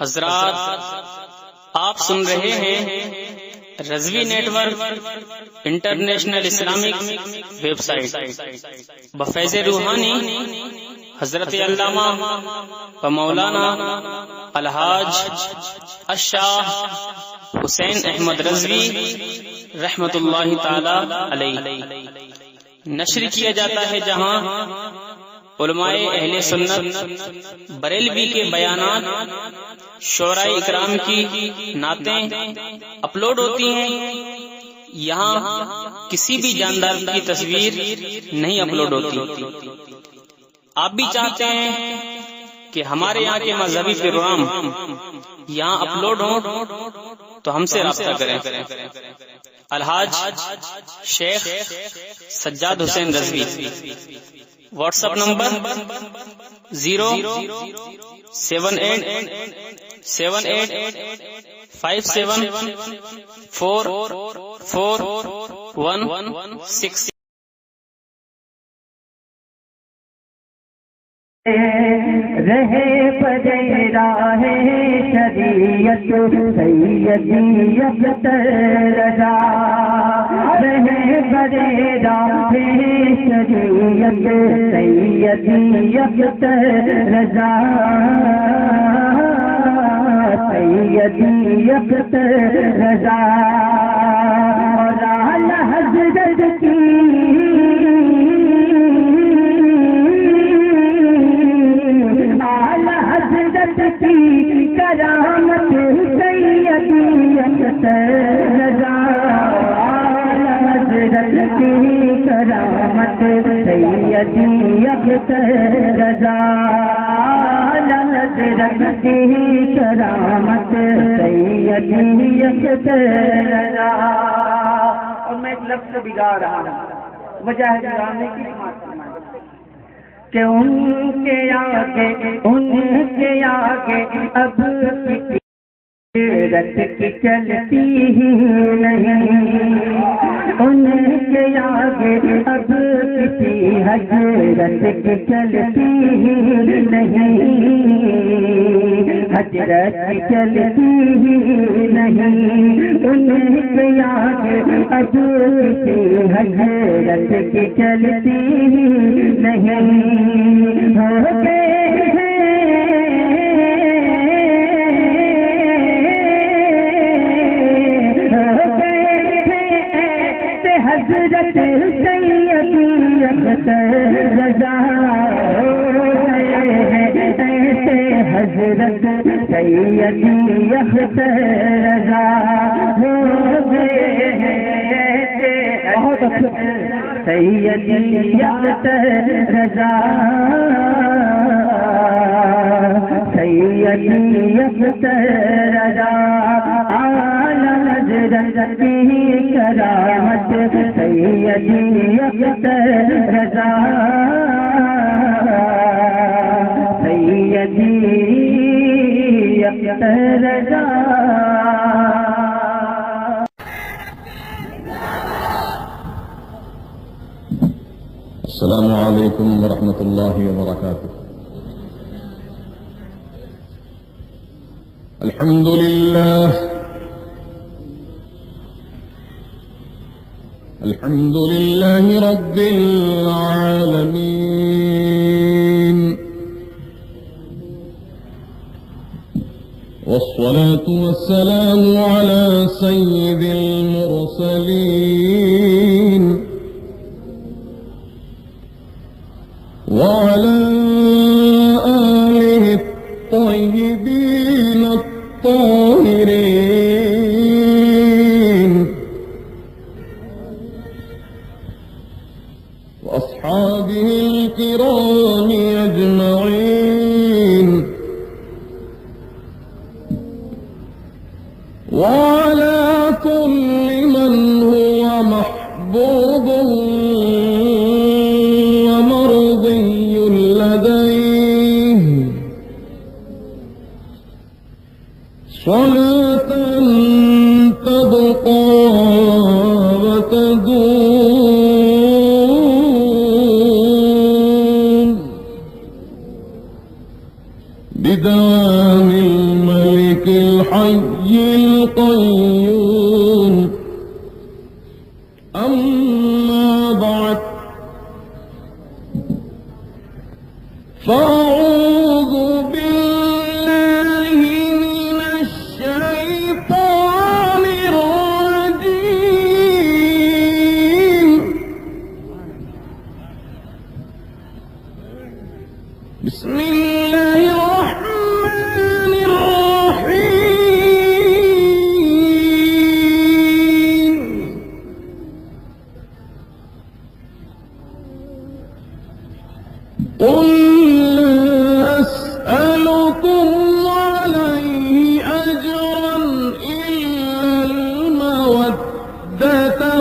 حضرات، آپ سن رہے ہیں Rizvi network international Islamic website بفیض روحانی حضرت علامہ و مولانا الحاج الشاہ حسین احمد رضوی رحمت اللہ تعالی علیہ نشر کیا جاتا ہے، جہاں علماء اہل سنت بریلوی کے بیانات، شعراء اکرام کی نعتیں اپلوڈ ہوتی ہیں۔ یہاں کسی بھی جاندار کی تصویر نہیں اپلوڈ ہوتی۔ آپ بھی چاہتے ہیں کہ ہمارے یہاں کے مذہبی پروگرام یہاں اپلوڈ ہوں تو ہم سے رابطہ کریں۔ الحاج شیخ سجاد حسین رضوی، واٹس ایپ نمبر 07878574416 رہے پدے راہ شریعت سیدی اختر رضا، رہے پدے راہ شریعت سیدی اختر رضا، سیدی اختر رضا، اور اعلی حضرت کی کرامت سیدی اختر رضا، حضرت کی کرامت سیدی اختر رضا، حضرت کی کرامت سیدی اختر رضا۔ اور میں ایک لفظ بگاڑ رہا ہوں، وجہ ہے گانے کی سماعت فرمائیں کہ ان کے آگے اب رت کی چلتی ہی نہیں، ان کے آگے اب کسی حضرت کی چلتی ہی نہیں، حضرت کی چلتی ہی نہیں، ان کے آگے اب کسی حضرت کی چلتی ہی نہیں، ہوتے حضرت سیدی اختر رضا، ایسے حضرت سیدی اختر رضا ہو گئے ہیں، بہت اچھا سیدی اختر رضا، سیدی اختر رضا، اعلی حضرت کی کرامت سیدی اختر رضا، سیدی اختر رضا۔ السلام علیکم ورحمۃ اللہ وبرکاتہ۔ الحمد للہ الحمد للہ رب العالمین، والصلاة والسلام على سید المرسلین وعلى آله الطيبين الطاهرين وأصحابه الكرام أجمعين، وعلى كل من هو محبوب صلاة تبقى وتدوم بدوام الملك الملك الحي القيوم أما بعد فأعوذ بالله من الشيطان الرجيم بسم الله الرحمن الرحيم قل لا أسألكم عليه أجرا إلا المودة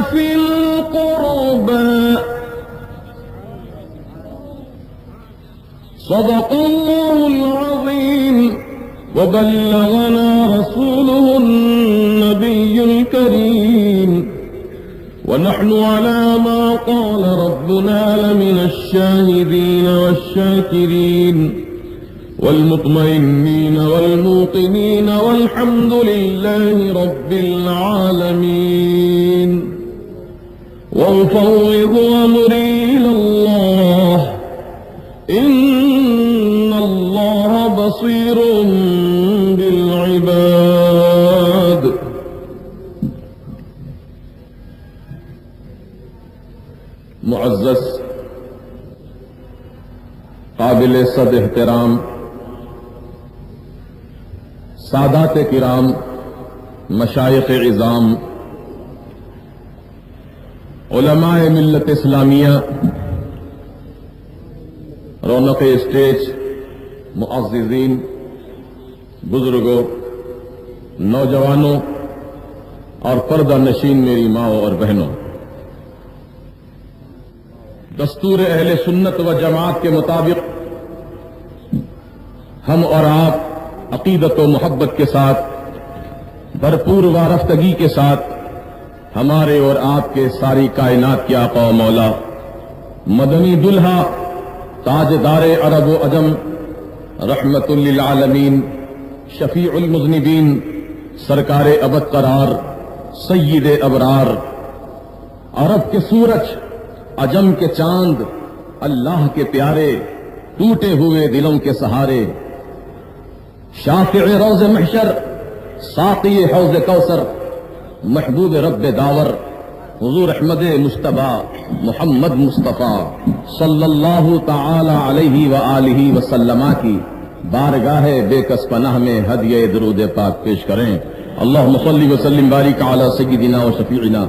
في القربى صدق الله العظيم وبلغنا رسوله النبي الكريم ونحن على ما قال ربنا لمن الشاهدين والشاكرين والمطمئنين والموقنين والحمد لله رب العالمين وأفوض أمري إلى الله إن الله بصير بالعباد معزز قابل صد احترام سادات کرام مشائخ عظام علماء ملت اسلامیہ رونق اسٹیج معززین بزرگوں نوجوانوں اور پردہ نشین میری ماؤں اور بہنوں دستور اہل سنت و جماعت کے مطابق ہم اور آپ عقیدت و محبت کے ساتھ بھرپور وارفتگی کے ساتھ ہمارے اور آپ کے ساری کائنات کے آقا و مولا مدنی دلہا تاجدار عرب و عجم رحمت للعالمین شفیع المذنبین سرکار ابد قرار سید ابرار عرب کے سورج عجم کے چاند اللہ کے پیارے ٹوٹے ہوئے دلوں کے سہارے شافع روز محشر ساقی حوض کوثر محبوب رب داور حضور احمد مجتبی محمد مصطفیٰ صلی اللہ تعالی علیہ وآلہ وسلم کی بارگاہ بے کس پناہ میں ہدیہ درود پاک پیش کریں اللہم صلی وسلم بارک علی سیدنا و شفیعنا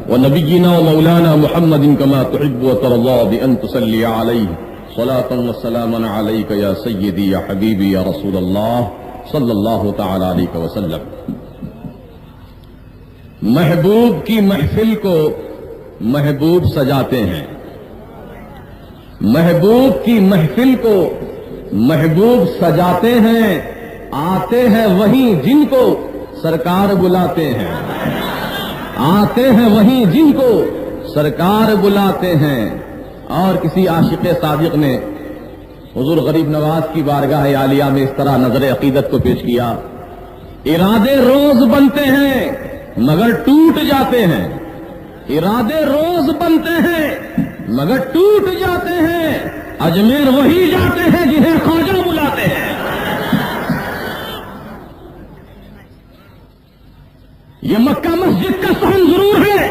ونبينا ومولانا محمد كما تحب وترضى بأن تصلي عليه صلاة وسلاما عليك يا سيدي يا حبيبي يا رسول الله صلى الله تعالى عليك وسلم محبوب کی محفل کو محبوب سجاتے ہیں محبوب کی محفل کو محبوب سجاتے ہیں آتے ہیں وہیں جن کو سرکار بلاتے ہیں آتے ہیں وہیں جن کو سرکار بلاتے ہیں اور کسی عاشق صادق نے حضور غریب نواز کی بارگاہ عالیہ میں اس طرح نظر عقیدت کو پیش کیا ارادے روز بنتے ہیں مگر ٹوٹ جاتے ہیں ارادے روز بنتے ہیں مگر ٹوٹ جاتے ہیں اجمیر وہی جاتے ہیں جنہیں خواجہ بلاتے ہیں یہ مکہ مسجد کا صحن ضرور ہے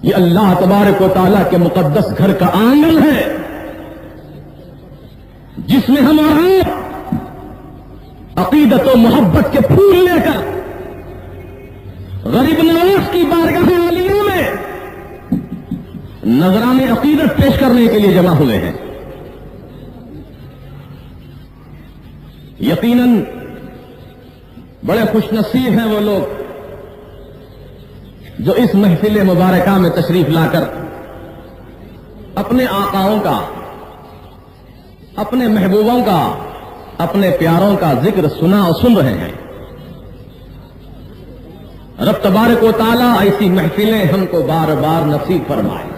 یہ اللہ تبارک و تعالیٰ کے مقدس گھر کا آنگن ہے جس میں ہمارا عقیدت و محبت کے پھول لے کر غریب نواز کی بارگاہ عالیہ میں نذران عقیدت پیش کرنے کے لیے جمع ہوئے ہیں یقیناً بڑے خوش نصیب ہیں وہ لوگ جو اس محفل مبارکہ میں تشریف لا کر اپنے آقاؤں کا اپنے محبوبوں کا اپنے پیاروں کا ذکر سنا اور سن رہے ہیں رب تبارک و تعالیٰ ایسی محفلیں ہم کو بار بار نصیب فرمائے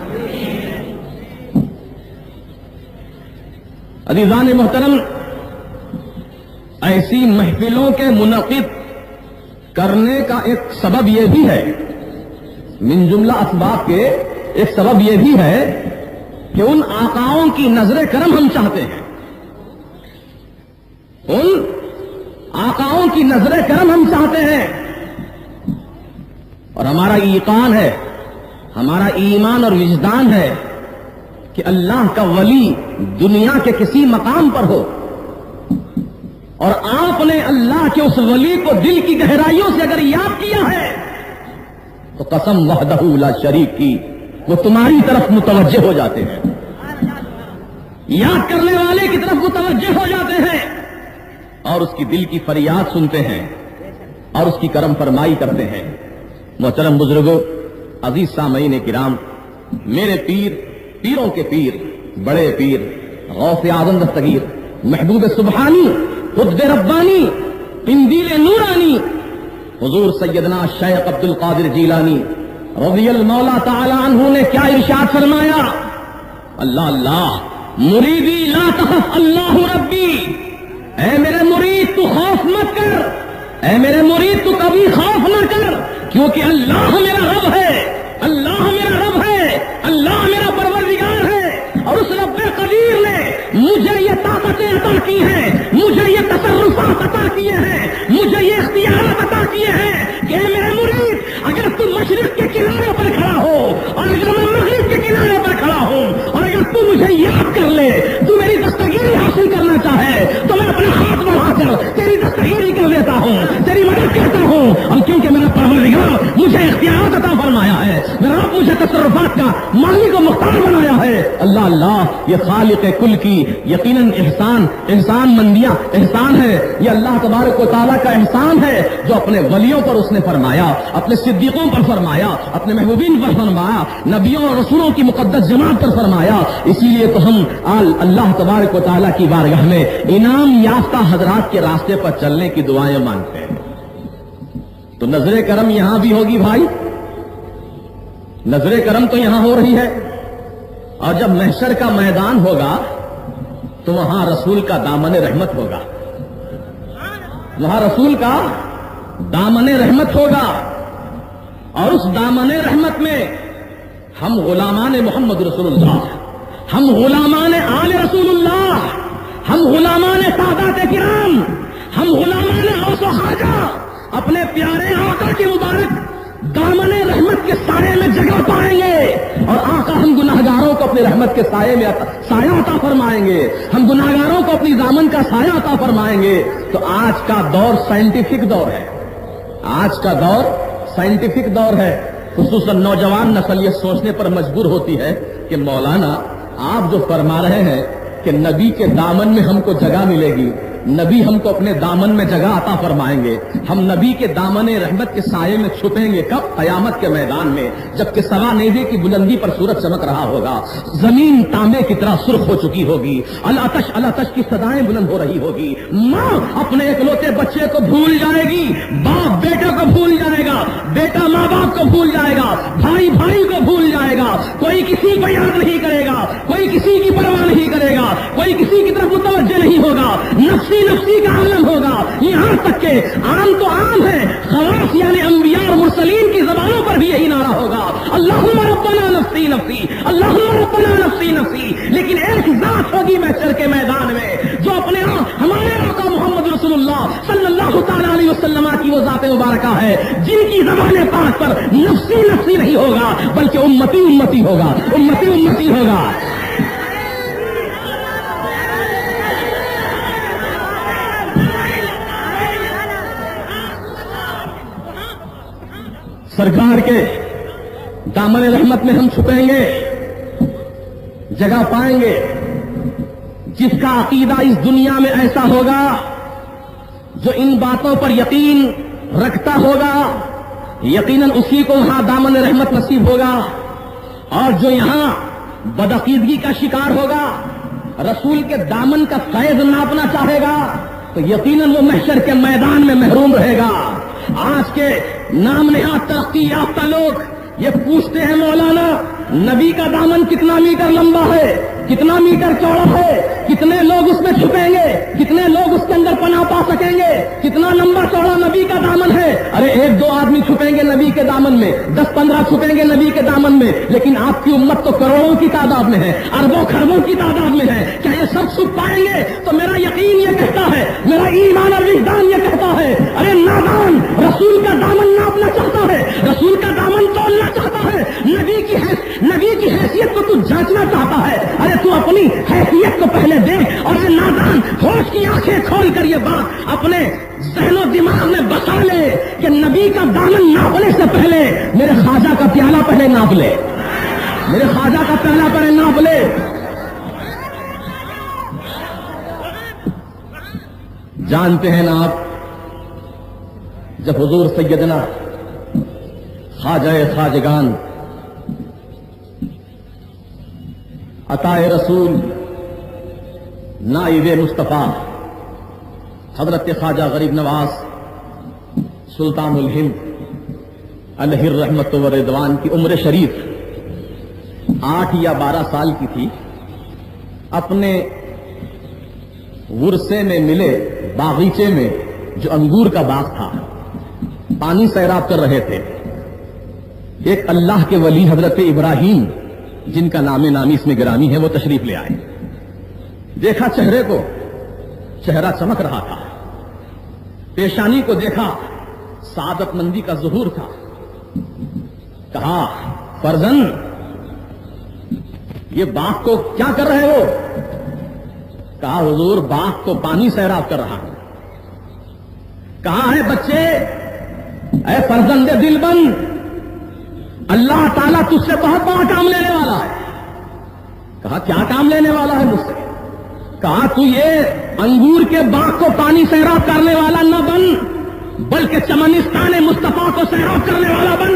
عزیزان محترم ایسی محفلوں کے منعقد کرنے کا ایک سبب یہ بھی ہے، من جملہ اسباب کے ایک سبب یہ بھی ہے کہ ان آقاؤں کی نظر کرم ہم چاہتے ہیں، ان آقاؤں کی نظر کرم ہم چاہتے ہیں، اور ہمارا ایقان ہے، ہمارا ایمان اور وجدان ہے کہ اللہ کا ولی دنیا کے کسی مقام پر ہو اور آپ نے اللہ کے اس ولی کو دل کی گہرائیوں سے اگر یاد کیا ہے تو قسم وحدہ لا شریک کی وہ تمہاری طرف متوجہ ہو جاتے ہیں، یاد کرنے والے کی طرف متوجہ ہو جاتے ہیں اور اس کی دل کی فریاد سنتے ہیں اور اس کی کرم فرمائی کرتے ہیں۔ محترم بزرگوں، عزیز سامعین کرام، میرے پیر، پیروں کے پیر، بڑے پیر، غوث اعظم دستگیر، محبوب سبحانی، قطب ربانی، قندیل نورانی، حضور سیدنا شیخ عبد القادر جیلانی رضی المولا تعالی عنہ نے کیا ارشاد فرمایا؟ اللہ اللہ، مریدی لا تخف اللہ ربی، اے میرے مرید تو خوف مت کر، اے میرے مرید تو کبھی خوف نہ کر، کیونکہ اللہ میرا رب ہے، اللہ میرا رب ہے، اللہ میرا پروردگار ہے، اور اس رب قدیر نے مجھے یہ طاقتیں عطا کی ہیں، مجھے یہ تصرفات عطا کیے ہیں، مجھے یہ اختیارات عطا کیے ہیں کہ اے میرے مرید، اگر تم مشرق کے کنارے پر کھڑا ہو اور اگر میں مغرب کے کنارے پر کھڑا ہوں اور اگر تم مجھے یاد کر لے، تو میری دستگیری حاصل کرنا چاہے تو میں اپنے ہاتھ بڑھا کر تیری دستگیری کر دیتا ہوں، تیری مدد کرتا ہوں، اور کیونکہ میرا پروردگار مجھے اختیارات عطا فرمایا ہے، میرا رب مجھے تصرفات کا مالک و مختار بنایا ہے۔ اللہ اللہ، یہ خالق کل کی یقیناً احسان مندیاں احسان ہے، یہ اللہ تبارک و تعالیٰ کا احسان ہے جو اپنے ولیوں پر اس نے فرمایا، اپنے صدیقوں پر فرمایا، اپنے محبوبین پر فرمایا، نبیوں اور رسولوں کی مقدس جماعت پر فرمایا۔ اسی لیے تو ہم اللہ تبارک و تعالیٰ کی بارگاہ میں انعام یافتہ حضرات کے راستے پر چلنے کی دعائیں مانگتے ہیں۔ تو نظر کرم یہاں بھی ہوگی بھائی، نظر کرم تو یہاں ہو رہی ہے، اور جب محشر کا میدان ہوگا تو وہاں رسول کا دامن رحمت ہوگا، وہاں رسول کا دامن رحمت ہوگا، اور اس دامن رحمت میں ہم غلامان محمد رسول اللہ، ہم غلامان آل رسول اللہ، ہم غلامان سادات کرام، ہم غلامان اوس و خواجہ اپنے پیارے آقا کے مبارک دامن رحمت کے سائے میں جگہ پائیں گے، اور آقا ہم گناہگاروں کو اپنی رحمت کے سائے میں سایہ عطا فرمائیں گے، ہم گناہگاروں کو اپنی دامن کا سایہ عطا فرمائیں گے۔ تو آج کا دور سائنٹیفک دور ہے، آج کا دور سائنٹیفک دور ہے، خصوصاً نوجوان نسل یہ سوچنے پر مجبور ہوتی ہے کہ مولانا آپ جو فرما رہے ہیں کہ نبی کے دامن میں ہم کو جگہ ملے گی، نبی ہم کو اپنے دامن میں جگہ عطا فرمائیں گے، ہم نبی کے دامن رحمت کے سائے میں چھپیں گے، کب؟ قیامت کے میدان میں، جبکہ سوا نیزے کی بلندی پر سورج چمک رہا ہوگا، زمین تانبے کی طرح سرخ ہو چکی ہوگی، الاتش الاتش کی صدائیں بلند ہو رہی ہوگی، ماں اپنے اکلوتے بچے کو بھول جائے گی، باپ بیٹے کو بھول جائے گا، بیٹا ماں باپ کو بھول جائے گا، بھائی بھائی کو بھول جائے گا، کوئی کسی کو یاد نہیں کرے گا، کوئی کسی کی پرواہ نہیں کرے گا، کوئی کسی کی طرف متوجہ نہیں ہوگا، نفسی کا عالم ہوگا۔ یہاں تک کہ عام تو عام ہے، خواص یعنی انبیاء اور مرسلین کی زبانوں پر بھی یہی نعرہ ہوگا، اللہم ربنا نفسی نفسی، اللہم ربنا نفسی نفسی، لیکن ایک ذات ہوگی محشر کے میدان میں جو اپنے ہمارے آقا محمد رسول اللہ صلی اللہ تعالی علیہ وسلم کی وہ ذات مبارکہ ہے جن کی زبان پاک پر نفسی نفسی نہیں ہوگا بلکہ امتی امتی ہوگا، امتی امتی ہوگا۔ سرکار کے دامن رحمت میں ہم چھپیں گے، جگہ پائیں گے۔ جس کا عقیدہ اس دنیا میں ایسا ہوگا، جو ان باتوں پر یقین رکھتا ہوگا، یقیناً اسی کو وہاں دامن رحمت نصیب ہوگا، اور جو یہاں بدعقیدگی کا شکار ہوگا، رسول کے دامن کا فیض ناپنا چاہے گا، تو یقیناً وہ محشر کے میدان میں محروم رہے گا۔ آج کے نام نہاد ترقی یافتہ لوگ یہ پوچھتے ہیں، مولانا نبی کا دامن کتنا میٹر لمبا ہے، کتنا میٹر چوڑا ہے، کتنے لوگ اس میں چھپیں گے، کتنے لوگ اس کے اندر پناہ پا سکیں گے؟ کتنا لمبا چوڑا نبی کا دامن ہے. ارے 1-2 آدمی چھپیں گے نبی کے دامن میں, 10-15 چھپیں گے نبی کے دامن میں, لیکن آپ کی امت تو کروڑوں کی تعداد میں ہے, اربوں خربوں کی تعداد میں ہے. کیا یہ سب چھپ پائیں گے؟ تو میرا یقین یہ کہتا ہے, میرا ایمان اور وجدان یہ کہتا ہے, ارے نادان رسول کا دامن ناپنا چاہتا ہے, رسول کا دامن تولنا چاہتا ہے, نبی کی حیثیت کو تو جانچنا چاہتا ہے. ارے تو اپنی حیثیت کو پہلے دیکھ, اور یہ نادان ہوش کی آنکھیں کھول کر یہ بات اپنے ذہن و دماغ میں بسا لے کہ نبی کا دامن ناپنے سے پہلے میرے خواجہ کا پیالہ پہلے ناپ لے, میرے خواجہ کا پیالہ پہلے ناپ لے. جانتے ہیں نا آپ, جب حضور سیدنا خواجہ خواجگان عطائے رسول نائب مصطفیٰ حضرت خواجہ غریب نواز سلطان الہند علیہ الرحمت و رضوان کی عمر شریف 8 یا 12 سال کی تھی. اپنے ورثے میں ملے باغیچے میں جو انگور کا باغ تھا, پانی سیراب کر رہے تھے. ایک اللہ کے ولی حضرت ابراہیم جن کا نام نامی اس میں گرامی ہے, وہ تشریف لے آئے. دیکھا چہرے کو, چہرہ چمک رہا تھا, پیشانی کو دیکھا, سعادت مندی کا ظہور تھا. کہا فرزند یہ باغ کو کیا کر رہے ہو؟ کہا حضور باغ کو پانی سیراب کر رہا ہوں. کہا ہے بچے, اے فرزند دل بند, اللہ تعالیٰ تجھ سے بہت بڑا کام لینے والا ہے. کہا کیا کام لینے والا ہے مجھ سے؟ کہا تو یہ انگور کے باغ کو پانی سیراب کرنے والا نہ بن, بلکہ چمنستان مصطفیٰ کو سیراب کرنے والا بن.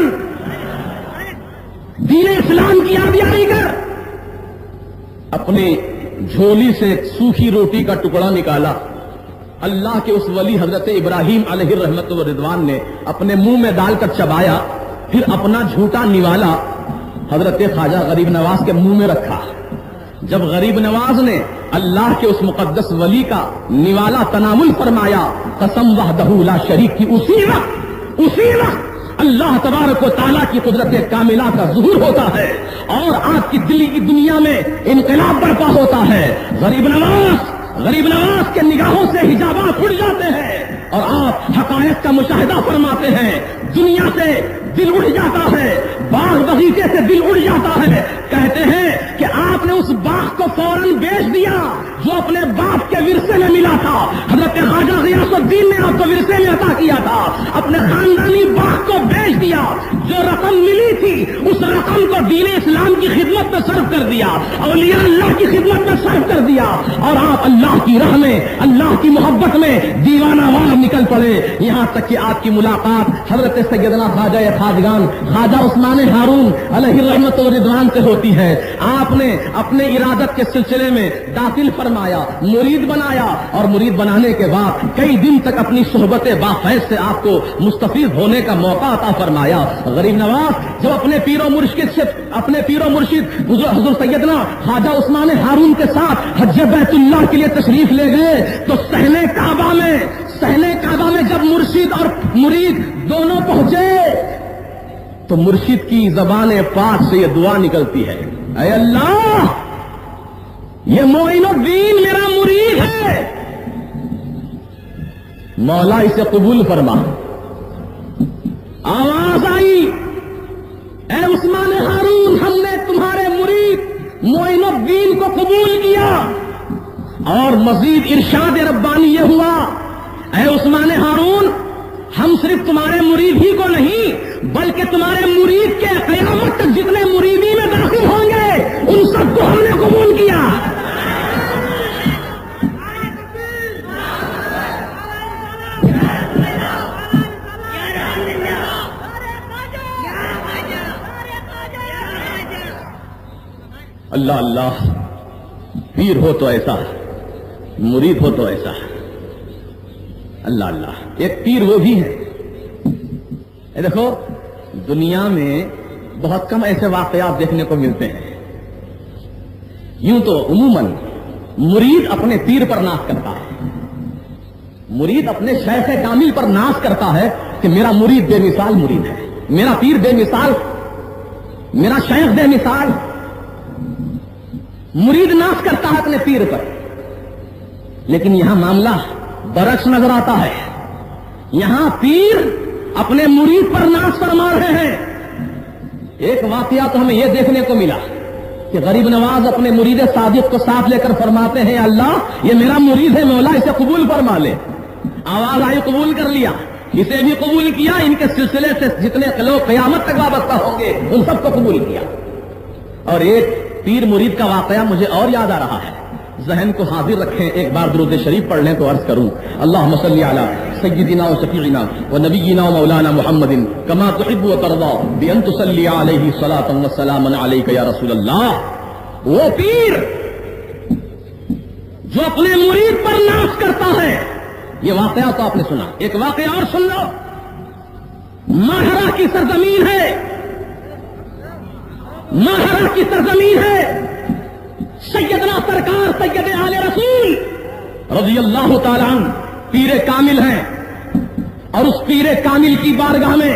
دین اسلام کی یادیاری کر. اپنی جھولی سے ایک سوکھی روٹی کا ٹکڑا نکالا. اللہ کے اس ولی حضرت ابراہیم علیہ الرحمت و رضوان نے اپنے منہ میں ڈال کر چبایا, پھر اپنا جھوٹا نوالا حضرت خواجہ غریب نواز کے منہ میں رکھا. جب غریب نواز نے اللہ کے اس مقدس ولی کا نوالا تناول فرمایا, قسم وحدہ لا شریک کی, اسی وقت اللہ تبارک و تعالیٰ کی قدرت کاملہ کا ظہور ہوتا ہے اور آپ کی دلی کی دنیا میں انقلاب برپا ہوتا ہے. غریب نواز کے نگاہوں سے حجابات اٹھ جاتے ہیں اور آپ حقائق کا مشاہدہ فرماتے ہیں. دنیا سے دل اڑ جاتا ہے, باغ بغیچے سے دل اڑ جاتا ہے. کہتے ہیں کہ آپ نے اس باغ کو فوراً بیچ دیا جو اپنے باپ کے ورثے میں ملا تھا. حضرت خواجہ غیاث الدین نے آپ کو ورثے میں عطا کیا تھا. اپنے خاندانی باغ کو بیچ دیا, جو رقم ملی تھی اس رقم کو دین اسلام کی خدمت میں صرف کر دیا, اولیاء اللہ کی خدمت میں صرف کر دیا, اور آپ اللہ کی راہ میں, اللہ کی محبت میں دیوانہ وار نکل پڑے. یہاں تک کہ آپ کی ملاقات حضرت سیدنا خواجہ خواجگان خواجہ عثمان ہارون علیہ الرحمت و رضوان سے ہوتی ہے. آپ نے اپنے ارادت کے سلسلے میں داخل فرمایا, مرید بنایا, اور مرید بنانے کے بعد کئی دن تک اپنی صحبت بافیض سے آپ کو مستفید ہونے کا موقع عطا فرمایا. غریب نواز جب اپنے پیر و مرشد حضور سیدنا خواجہ عثمان ہارون کے ساتھ حج بیت اللہ کے لیے تشریف لے گئے تو صحن کعبہ میں جب مرشد اور مرید دونوں پہنچے تو مرشد کی زبان پاک سے یہ دعا نکلتی ہے, اے اللہ یہ معین الدین میرا مرید ہے, مولا اسے قبول فرما. آواز آئی, اے عثمان ہارون ہم نے تمہارے مرید معین الدین کو قبول کیا. اور مزید ارشاد ربانی یہ ہوا, اے عثمان ہارون ہم صرف تمہارے مرید ہی کو نہیں بلکہ تمہارے مرید کے قیامت تک جتنے مریدی میں داخل ہوں گے ان سب کو ہم نے قبول کیا. اللہ اللہ, پیر ہو تو ایسا, مرید ہو تو ایسا. اللہ اللہ, ایک پیر وہ بھی ہے. دیکھو دنیا میں بہت کم ایسے واقعات دیکھنے کو ملتے ہیں. یوں تو عموماً مرید اپنے پیر پر ناز کرتا ہے, مرید اپنے شیخ کامل پر ناز کرتا ہے کہ میرا مرید بے مثال مرید ہے، میرا پیر بے مثال، میرا شیخ بے مثال. مرید ناز کرتا ہے اپنے پیر پر. لیکن یہاں معاملہ برعکس نظر آتا ہے. یہاں پیر اپنے مرید پر ناز فرما رہے ہیں. ایک واقعہ تو ہمیں یہ دیکھنے کو ملا کہ غریب نواز اپنے مرید صادق کو ساتھ لے کر فرماتے ہیں اللہ یہ میرا مرید ہے مولا اسے قبول فرما لے. آواز آئی قبول کر لیا، اسے بھی قبول کیا، ان کے سلسلے سے جتنے لوگ قیامت تک وابستہ ہوں گے ان سب کو قبول کیا. اور ایک پیر مرید کا واقعہ مجھے اور یاد آ رہا ہے، ذہن کو حاضر رکھیں. ایک بار درود شریف پڑھ لیں تو عرض کروں اللہم صلی علی سیدنا و شفیعنا و نبینا و مولانا محمد کما تحب و ترضا بان تصلی علیہ صلاۃ و سلام علیک یا رسول اللہ. وہ پیر جو اپنے مرید پر ناز کرتا ہے. یہ واقعہ تو آپ نے سنا، ایک واقعہ اور سن لو. ماہرہ کی سرزمین ہے، ماہرہ کی سرزمین ہے. سیدنا سرکار سید آل رسول رضی اللہ تعالیٰ عنہ پیر کامل ہیں، اور اس پیر کامل کی بارگاہ میں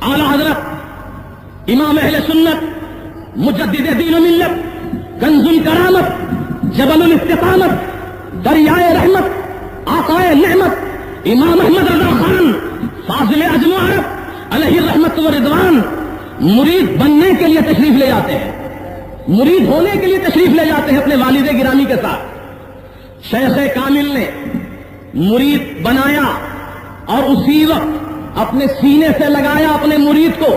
اعلی حضرت امام اہل سنت مجدد دین و ملت کنز الکرامت جبل الاستقامت دریائے رحمت آقائے نعمت امام احمد رضا خان فاضل عجم و عرب علیہ الرحمت و رضوان مرید بننے کے لیے تشریف لے جاتے ہیں، مرید ہونے کے لیے تشریف لے جاتے ہیں اپنے والد گرامی کے ساتھ. شیخ کامل نے مرید بنایا اور اسی وقت اپنے سینے سے لگایا اپنے مرید کو،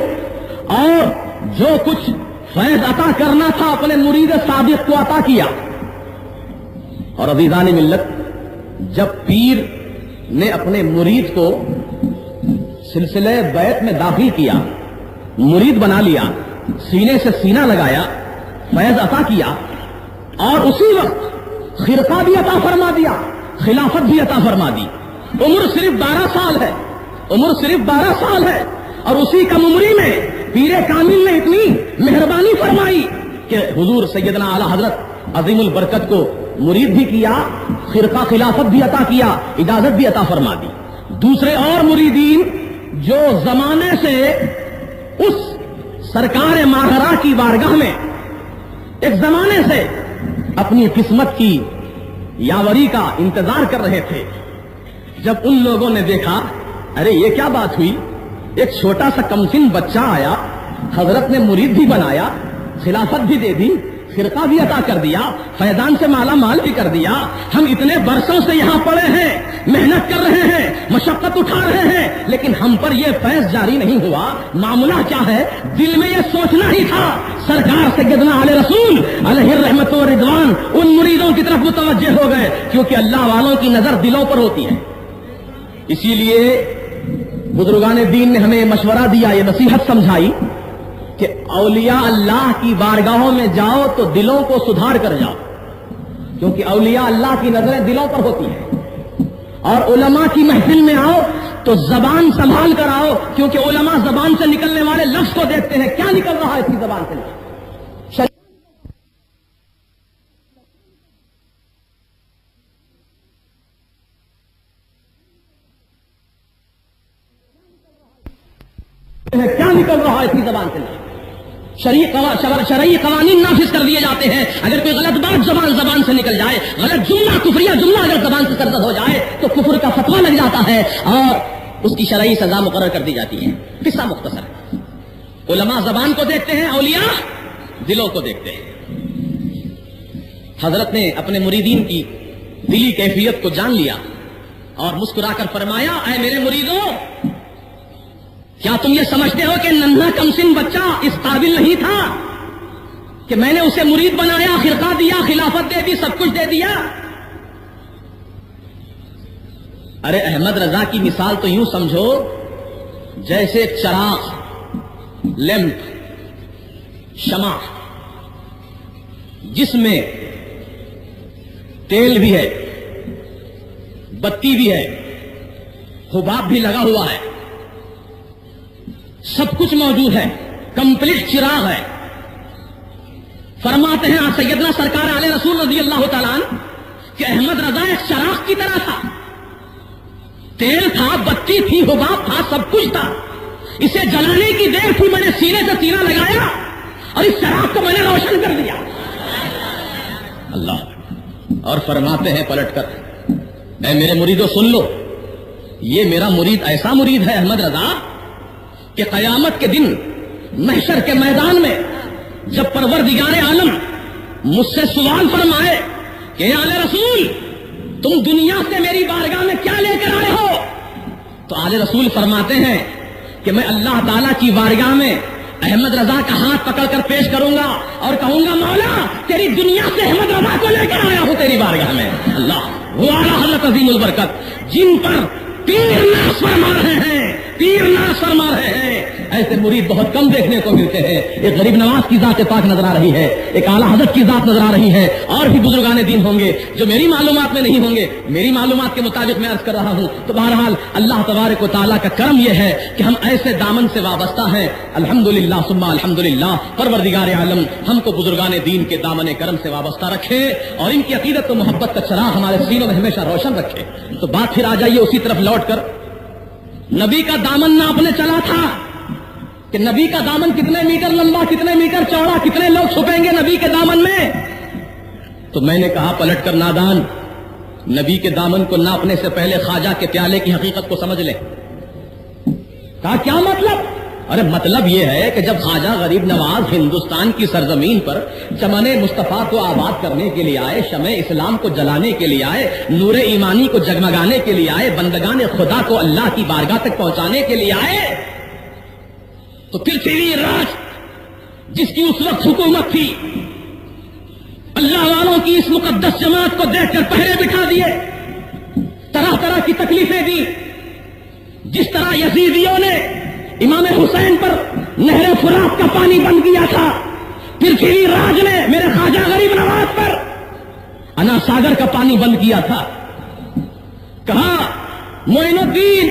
اور جو کچھ فیض عطا کرنا تھا اپنے مرید صادق کو عطا کیا. اور عزیزان ملت، جب پیر نے اپنے مرید کو سلسلہ بیعت میں داخل کیا، مرید بنا لیا، سینے سے سینہ لگایا، فیض عطا کیا، اور اسی وقت خرقہ بھی عطا فرما دیا، خلافت بھی عطا فرما دی. عمر صرف 12 سال ہے، عمر صرف 12 سال ہے، اور اسی کم عمری میں پیر کامل نے اتنی مہربانی فرمائی کہ حضور سیدنا اعلی حضرت عظیم البرکت کو مرید بھی کیا، خرقہ خلافت بھی عطا کیا، اجازت بھی عطا فرما دی. دوسرے اور مریدین جو زمانے سے اس سرکار ماہرہ کی بارگاہ میں ایک زمانے سے اپنی قسمت کی یاوری کا انتظار کر رہے تھے، جب ان لوگوں نے دیکھا ارے یہ کیا بات ہوئی، ایک چھوٹا سا کمسن بچہ آیا، حضرت نے مرید بھی بنایا، خلافت بھی دے دی، خرقہ بھی عطا کر دیا، فیضان سے مالا مال بھی کر دیا، ہم اتنے برسوں سے یہاں پڑے ہیں، محنت کر رہے ہیں، مشقت اٹھا رہے ہیں، لیکن ہم پر یہ فیض جاری نہیں ہوا، معاملہ کیا ہے؟ دل میں یہ سوچنا ہی تھا. سرکار سیدنا آل رسول علیہ الرحمت و رضوان ان مریدوں کی طرف متوجہ ہو گئے، کیونکہ اللہ والوں کی نظر دلوں پر ہوتی ہے. اسی لیے بزرگان دین نے ہمیں مشورہ دیا، یہ نصیحت سمجھائی کہ اولیاء اللہ کی بارگاہوں میں جاؤ تو دلوں کو سدھار کر جاؤ، کیونکہ اولیاء اللہ کی نظریں دلوں پر ہوتی ہیں. اور علماء کی محفل میں آؤ تو زبان سنبھال کر آؤ، کیونکہ علماء زبان سے نکلنے والے لفظ کو دیکھتے ہیں، کیا نکل رہا ہے اس کی زبان سے. کیا نکل رہا ہے اس کی زبان سے. شرعی قوانین نافذ کر دیے جاتے ہیں. اگر کوئی غلط بات زبان سے نکل جائے، غلط جملہ کفریہ جملہ اگر زبان سے سرزد ہو جائے تو کفر کا فتویٰ لگ جاتا ہے اور اس کی شرعی سزا مقرر کر دی جاتی ہے. قصہ مختصر ہے. علماء زبان کو دیکھتے ہیں، اولیاء دلوں کو دیکھتے ہیں. حضرت نے اپنے مریدین کی دلی کیفیت کو جان لیا اور مسکرا کر فرمایا، اے میرے مریدوں، کیا تم یہ سمجھتے ہو کہ ننھا کمسن بچہ اس قابل نہیں تھا کہ میں نے اسے مرید بنایا، خرقہ دیا، خلافت دے دی، سب کچھ دے دیا؟ ارے احمد رضا کی مثال تو یوں سمجھو جیسے چراغ، لیمپ، شمع، جس میں تیل بھی ہے، بتی بھی ہے، حباب بھی لگا ہوا ہے، سب کچھ موجود ہے، کمپلیٹ چراغ ہے. فرماتے ہیں سیدنا سرکار علیہ رسول رضی اللہ تعالیٰ عنہ کہ احمد رضا ایک چراغ کی طرح تھا. تیل تھا، بتی تھی، حباب تھا، سب کچھ تھا. اسے جلانے کی دیر تھی، میں نے سینے سے سینہ لگایا اور اس چراغ کو میں نے روشن کر دیا. اللہ اور فرماتے ہیں پلٹ کر، اے میرے مریدو سن لو، یہ میرا مرید ایسا مرید ہے احمد رضا کہ قیامت کے دن محشر کے میدان میں جب پروردگار عالم مجھ سے سوال فرمائے کہ اے آل رسول تم دنیا سے میری بارگاہ میں کیا لے کر آئے ہو، تو آل رسول فرماتے ہیں کہ میں اللہ تعالیٰ کی بارگاہ میں احمد رضا کا ہاتھ پکڑ کر پیش کروں گا اور کہوں گا مولا تیری دنیا سے احمد رضا کو لے کر آیا ہوں تیری بارگاہ میں. اللہ وہ اعلیٰ حضرت عظیم البرکت جن پر پیر ناز فرما رہے ہیں، پیر ناز فرما رہے ہیں، ایسے مرید بہت کم دیکھنے کو ملتے ہیں. ایک غریب نواز کی ذات پاک نظر آ رہی ہے، ایک اعلیٰ حضرت کی ذات نظر آ رہی ہے، اور بھی بزرگان دین ہوں گے جو میری معلومات میں نہیں ہوں گے، میری معلومات کے مطابق میں عرض کر رہا ہوں. تو بہرحال اللہ تبارک و تعالیٰ کا کرم یہ ہے کہ ہم ایسے دامن سے وابستہ ہیں. الحمدللہ ثم الحمدللہ. پروردگار عالم ہم کو بزرگان دین کے دامن کرم سے وابستہ رکھے اور ان کی عقیدت و محبت کا چراغ ہمارے سینوں میں ہمیشہ روشن رکھے. تو بات پھر آ جائیے اسی طرف لوٹ کر، نبی کا دامن ناپنے چلا تھا کہ نبی کا دامن کتنے میٹر لمبا، کتنے میٹر چوڑا، کتنے لوگ چھپیں گے نبی کے دامن میں. تو میں نے کہا پلٹ کر نادان، نبی کے دامن کو ناپنے سے پہلے خواجہ کے پیالے کی حقیقت کو سمجھ لیں. کہا کیا مطلب؟ ارے مطلب یہ ہے کہ جب خواجہ غریب نواز ہندوستان کی سرزمین پر چمن مصطفیٰ کو آباد کرنے کے لیے آئے، شمع اسلام کو جلانے کے لیے آئے، نور ایمانی کو جگمگانے کے لیے آئے، بندگان خدا کو اللہ کی بارگاہ تک پہنچانے کے لیے آئے، تو پرتھوی راج جس کی اس وقت حکومت تھی، اللہ والوں کی اس مقدس جماعت کو دیکھ کر پہرے بٹھا دیے، طرح طرح کی تکلیفیں دی. جس طرح یزیدیوں نے امام حسین پر نہر فرات کا پانی بند کیا تھا، پرتھوی راج نے میرے خواجہ غریب نواز پر انا ساگر کا پانی بند کیا تھا. کہا معین الدین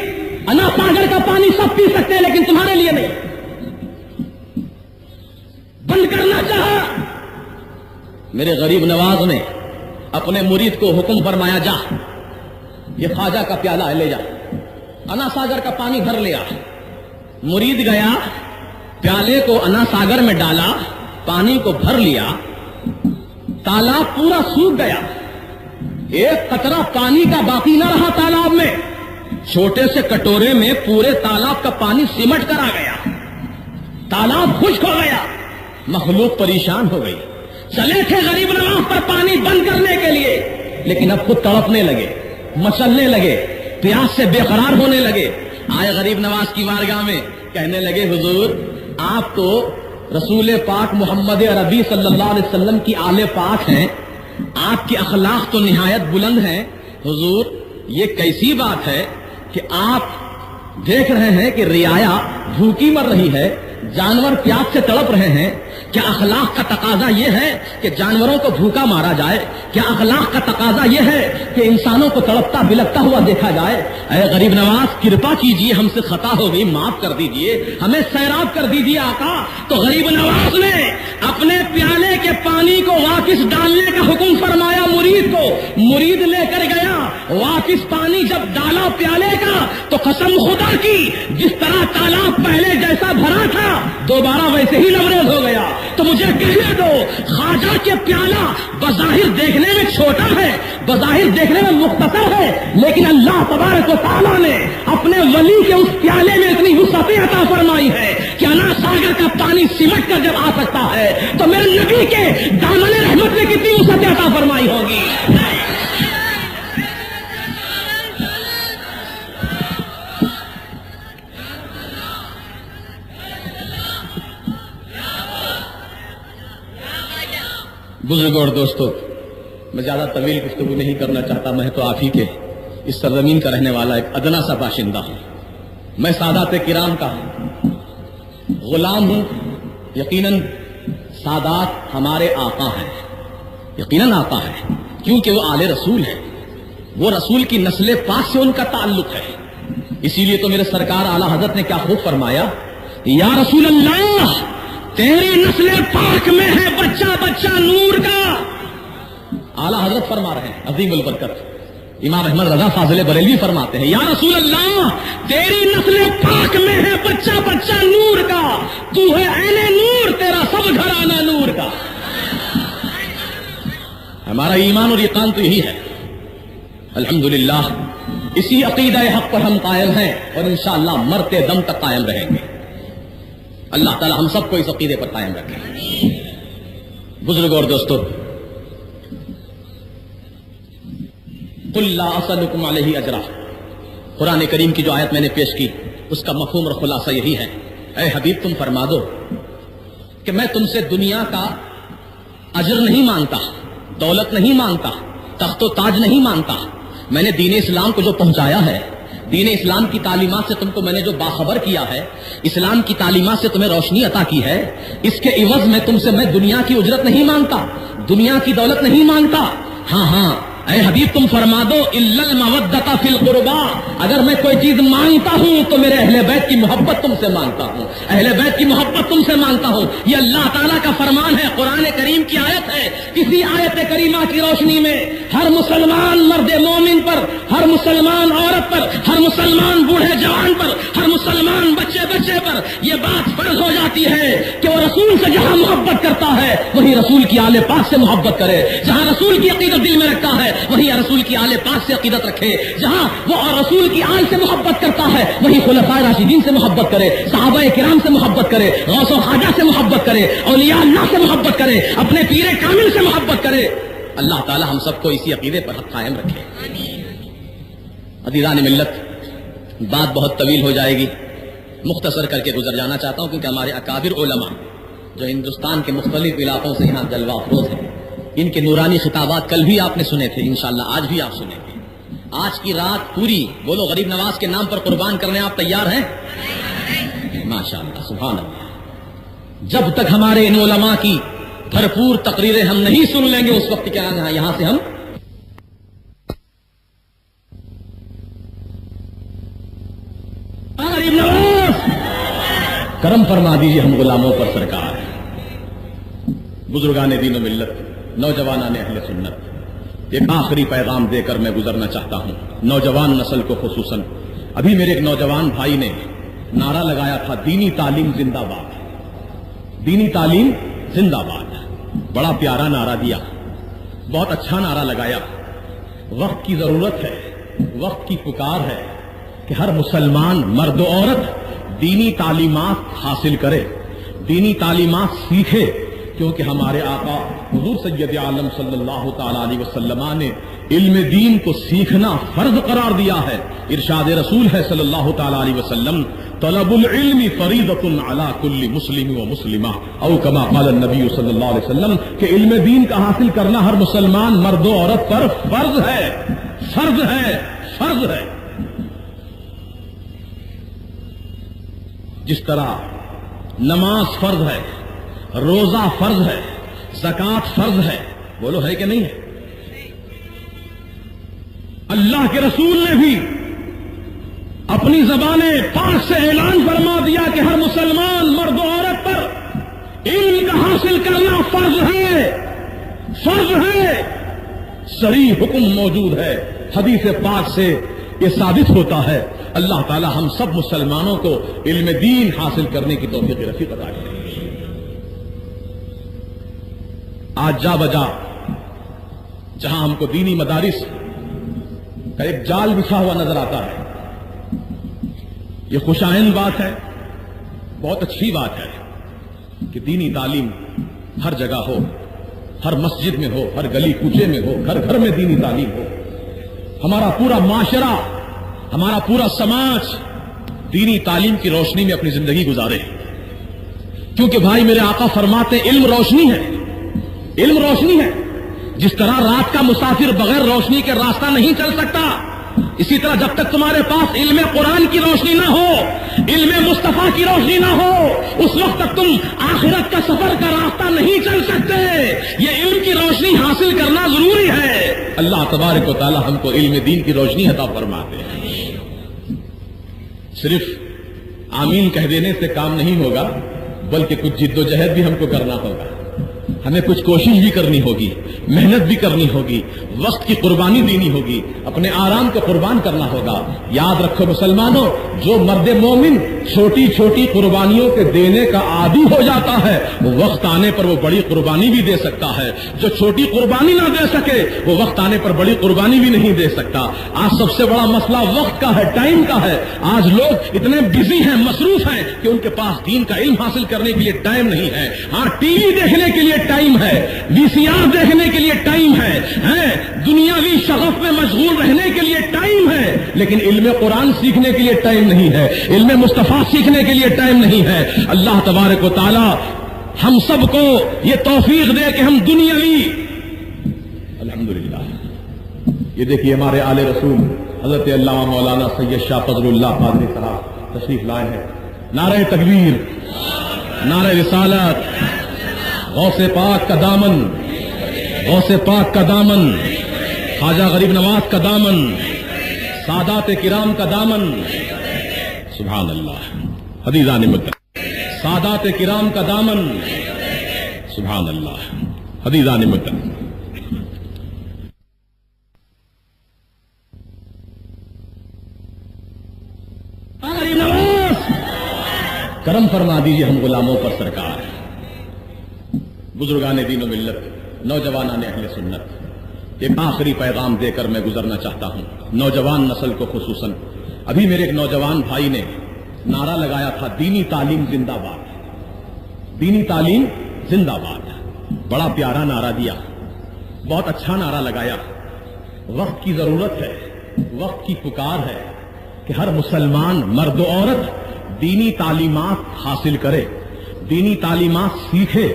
انا ساگر کا پانی سب پی سکتے ہیں لیکن تمہارے لیے نہیں. بند کرنا چاہا. میرے غریب نواز نے اپنے مرید کو حکم فرمایا، جا یہ خواجہ کا پیالہ ہے لے جا. انا ساگر کا پانی بھر لیا. مرید گیا، پیالے کو انا ساگر میں ڈالا، پانی کو بھر لیا. تالاب پورا سوکھ گیا، ایک قطرہ پانی کا باقی نہ رہا تالاب میں. چھوٹے سے کٹورے میں پورے تالاب کا پانی سمٹ کر آ گیا. تالاب خشک ہو گیا. مخلوق پریشان ہو گئی. چلے تھے غریب نواز پر پانی بند کرنے کے لیے، لیکن اب خود تڑپنے لگے، مچلنے لگے، پیاس سے بے قرار ہونے لگے. آئے غریب نواز کی بارگاہ میں، کہنے لگے حضور آپ تو رسول پاک محمد عربی صلی اللہ علیہ وسلم کی آل پاک ہیں، آپ کے اخلاق تو نہایت بلند ہیں. حضور یہ کیسی بات ہے کہ آپ دیکھ رہے ہیں کہ رعایا بھوکی مر رہی ہے، جانور پیاس سے تڑپ رہے ہیں. کیا اخلاق کا تقاضا یہ ہے کہ جانوروں کو بھوکا مارا جائے؟ کیا اخلاق کا تقاضا یہ ہے کہ انسانوں کو تڑپتا بلکتا ہوا دیکھا جائے؟ اے غریب نواز کرپا کیجئے، ہم سے خطا ہو گئی، معاف کر دیجئے، ہمیں سیراب کر دیجئے آقا. تو غریب نواز نے اپنے پیالے کے پانی کو واپس ڈالنے کا حکم فرمایا مرید کو. مرید لے کر گیا، واپس پانی جب ڈالا پیالے کا تو قسم خدا کی جس طرح تالاب پہلے جیسا بھرا تھا دوبارہ ویسے ہی لبریز ہو گیا. تو مجھے کہنے دو، خواجہ کے پیالہ بظاہر دیکھنے میں چھوٹا ہے، بظاہر دیکھنے میں مختصر ہے، لیکن اللہ تبارک و تعالیٰ نے اپنے ولی کے اس پیالے میں اتنی وسعت عطا فرمائی ہے کہ انا ساگر کا پانی سمٹ کر جب آ سکتا ہے تو میرے نبی کے دامن رحمت میں کتنی وسعت عطا فرمائی ہوگی. بزرگ اور دوستو، میں زیادہ طویل گفتگو نہیں کرنا چاہتا. میں تو آپ ہی کے اس سرزمین کا رہنے والا ایک ادنا سا باشندہ ہوں. میں سادات کرام کا غلام ہوں. یقیناً سادات ہمارے آقا ہیں، یقیناً آقا ہیں، کیونکہ وہ آل رسول ہیں. وہ رسول کی نسل پاک سے ان کا تعلق ہے. اسی لیے تو میرے سرکار اعلیٰ حضرت نے کیا خوب فرمایا، یا رسول اللہ تیری نسل پاک میں ہے بچہ بچہ نور کا. اعلیٰ حضرت فرما رہے ہیں عظیم البرکت، امام احمد رضا فاضل بریلوی فرماتے ہیں یا رسول اللہ تیری نسل پاک میں ہے بچہ بچہ نور کا، تو ہے عین نور، تیرا سب گھرانہ نور کا۔ ہمارا ایمان اور یقین تو یہی ہے، الحمدللہ اسی عقیدہ حق پر ہم قائم ہیں اور انشاءاللہ مرتے دم تک قائم رہیں گے۔ اللہ تعالی ہم سب کو اس عقیدے پر قائم رکھے۔ بزرگ اور دوستو، قل لا اسألکم علیہ اجرا، قرآن کریم کی جو آیت میں نے پیش کی اس کا مفہوم اور خلاصہ یہی ہے، اے حبیب تم فرما دو کہ میں تم سے دنیا کا اجر نہیں مانگتا، دولت نہیں مانگتا، تخت و تاج نہیں مانگتا۔ میں نے دین اسلام کو جو پہنچایا ہے، دین اسلام کی تعلیمات سے تم کو میں نے جو باخبر کیا ہے، اسلام کی تعلیمات سے تمہیں روشنی عطا کی ہے، اس کے عوض میں تم سے میں دنیا کی اجرت نہیں مانگتا، دنیا کی دولت نہیں مانگتا۔ ہاں اے حبیب تم فرما دو الا المودۃ فی القربى، اگر میں کوئی چیز مانگتا ہوں تو میرے اہل بیت کی محبت تم سے مانگتا ہوں، اہل بیت کی محبت تم سے مانگتا ہوں۔ یہ اللہ تعالیٰ کا فرمان ہے، قرآن کریم کی آیت ہے۔ کسی آیت کریمہ کی روشنی میں ہر مسلمان مرد مومن پر، ہر مسلمان عورت پر، ہر مسلمان بوڑھے جوان پر، ہر مسلمان بچے پر یہ بات فرض ہو جاتی ہے کہ وہ رسول سے جہاں محبت کرتا ہے وہی رسول کی آل پاک سے محبت کرے، جہاں رسول کی عقیدت دل میں رکھتا ہے وہی رسول کی آل پاک سے عقیدت رکھے، جہاں وہ رسول کی آل سے محبت کرتا ہے وہی خلفائے راشدین سے محبت کرے، صحابہ کرام سے محبت کرے، غوث و خواجہ سے محبت کرے، اولیاء اللہ سے محبت کرے، اپنے پیر کامل سے محبت کرے۔ اللہ تعالی ہم سب کو اسی عقیدے پر حق قائم رکھے۔ عزیزان ملت، بات بہت طویل ہو جائے گی، مختصر کر کے گزر جانا چاہتا ہوں کیونکہ ہمارے اکابر علماء جو ہندوستان کے مختلف علاقوں سے یہاں جلوہ افروز ہیں، ان کے نورانی خطابات کل بھی آپ نے سنے تھے، انشاءاللہ آج بھی آپ سنیں گے۔ آج کی رات پوری بولو غریب نواز کے نام پر قربان کرنے آپ تیار ہیں؟ ماشاءاللہ، سبحان اللہ۔ جب تک ہمارے ان علماء کی بھرپور تقریریں ہم نہیں سن لیں گے اس وقت کیا یہاں سے ہم غریب نواز کرم فرما دیجیے ہم غلاموں پر سرکار۔ بزرگان دین و ملت، نوجوانان اہل سنت، ایک آخری پیغام دے کر میں گزرنا چاہتا ہوں نوجوان نسل کو خصوصاً۔ ابھی میرے ایک نوجوان بھائی نے نعرہ لگایا تھا دینی تعلیم زندہ باد، دینی تعلیم زندہ باد، بڑا پیارا نعرہ دیا، بہت اچھا نعرہ لگایا۔ وقت کی ضرورت ہے، وقت کی پکار ہے کہ ہر مسلمان مرد و عورت دینی تعلیمات حاصل کرے، دینی تعلیمات سیکھے، کیونکہ ہمارے آقا حضور سید عالم صلی اللہ تعالی علیہ وسلم نے علم دین کو سیکھنا فرض قرار دیا ہے۔ ارشاد رسول ہے صلی اللہ تعالی علیہ وسلم طلب العلم فریضۃ علی کل مسلم و مسلمہ، او کما قال النبی صلی اللہ علیہ وسلم کہ علم دین کا حاصل کرنا ہر مسلمان مرد و عورت پر فرض ہے، فرض ہے، فرض ہے۔ جس طرح نماز فرض ہے، روزہ فرض ہے، زکوٰۃ فرض ہے، بولو ہے کہ نہیں ہے؟ اللہ کے رسول نے بھی اپنی زبان پاک سے اعلان فرما دیا کہ ہر مسلمان مرد و عورت پر علم کا حاصل کرنا فرض ہے، فرض ہے۔ صریح حکم موجود ہے، حدیث پاک سے یہ ثابت ہوتا ہے۔ اللہ تعالی ہم سب مسلمانوں کو علم دین حاصل کرنے کی توفیق رفیق عطا کرے۔ آج جا بجا جہاں ہم کو دینی مدارس کا ایک جال بچھا ہوا نظر آتا ہے، یہ خوشائند بات ہے، بہت اچھی بات ہے کہ دینی تعلیم ہر جگہ ہو، ہر مسجد میں ہو، ہر گلی کوچے میں ہو، گھر گھر میں دینی تعلیم ہو۔ ہمارا پورا معاشرہ، ہمارا پورا سماج دینی تعلیم کی روشنی میں اپنی زندگی گزارے، کیونکہ بھائی میرے آقا فرماتے علم روشنی ہے، علم روشنی ہے۔ جس طرح رات کا مسافر بغیر روشنی کے راستہ نہیں چل سکتا، اسی طرح جب تک تمہارے پاس علم قرآن کی روشنی نہ ہو، علم مصطفیٰ کی روشنی نہ ہو، اس وقت تک تم آخرت کا سفر کا راستہ نہیں چل سکتے۔ یہ علم کی روشنی حاصل کرنا ضروری ہے۔ اللہ تبارک و تعالی ہم کو علم دین کی روشنی عطا فرماتے ہیں۔ صرف آمین کہہ دینے سے کام نہیں ہوگا، بلکہ کچھ جد و جہد بھی ہم کو کرنا ہوگا۔ ہمیں کچھ کوشش بھی کرنی ہوگی، محنت بھی کرنی ہوگی، وقت کی قربانی دینی ہوگی، اپنے آرام کو قربان کرنا ہوگا۔ یاد رکھو مسلمانوں، جو مرد مومن چھوٹی چھوٹی قربانیوں کے دینے کا عادی ہو جاتا ہے، وہ وقت آنے پر وہ بڑی قربانی بھی دے سکتا ہے۔ جو چھوٹی قربانی نہ دے سکے، وہ وقت آنے پر بڑی قربانی بھی نہیں دے سکتا۔ آج سب سے بڑا مسئلہ وقت کا ہے، ٹائم کا ہے۔ آج لوگ اتنے بزی ہیں، مصروف ہیں کہ ان کے پاس دین کا علم حاصل کرنے کے لیے ٹائم نہیں ہے۔ ہاں، ٹی وی دیکھنے کے لیے ٹائم ہے، وی سی آر دیکھنے کے لیے ٹائم ہے، دنیاوی شغف میں مشغول رہنے کے لیے ٹائم ہے، لیکن علم قرآن سیکھنے کے لیے ٹائم نہیں ہے، علم مصطفیٰ سیکھنے کے لیے ٹائم نہیں ہے۔ اللہ تبارک و تعالی ہم سب کو یہ توفیق دے کہ ہم دنیاوی، الحمدللہ، یہ دیکھیے ہمارے آل رسول حضرت علامہ مولانا سید شاہ فضل اللہ قادری صاحب تشریف لائے ہیں۔ نعرہ تکبیر، نعرہ رسالت، غوث پاک کا دامن، غوث پاک کا دامن، خواجہ غریب نواز کا دامن، سادات کرام کا دامن، سبحان اللہ، حدیثان مطلق، سادات کرام کا دامن، سبحان اللہ، حدیثان مطلق۔ غریب نواز کرم فرما دیجیے ہم غلاموں پر سرکار، بزرگان دین و ملت، نوجوانان اہل سنت، ایک آخری پیغام دے کر میں گزرنا چاہتا ہوں نوجوان نسل کو خصوصاً۔ ابھی میرے ایک نوجوان بھائی نے نعرہ لگایا تھا، دینی تعلیم زندہ باد، دینی تعلیم زندہ باد، بڑا پیارا نعرہ دیا، بہت اچھا نعرہ لگایا۔ وقت کی ضرورت ہے، وقت کی پکار ہے کہ ہر مسلمان مرد و عورت دینی تعلیمات حاصل کرے، دینی تعلیمات سیکھے،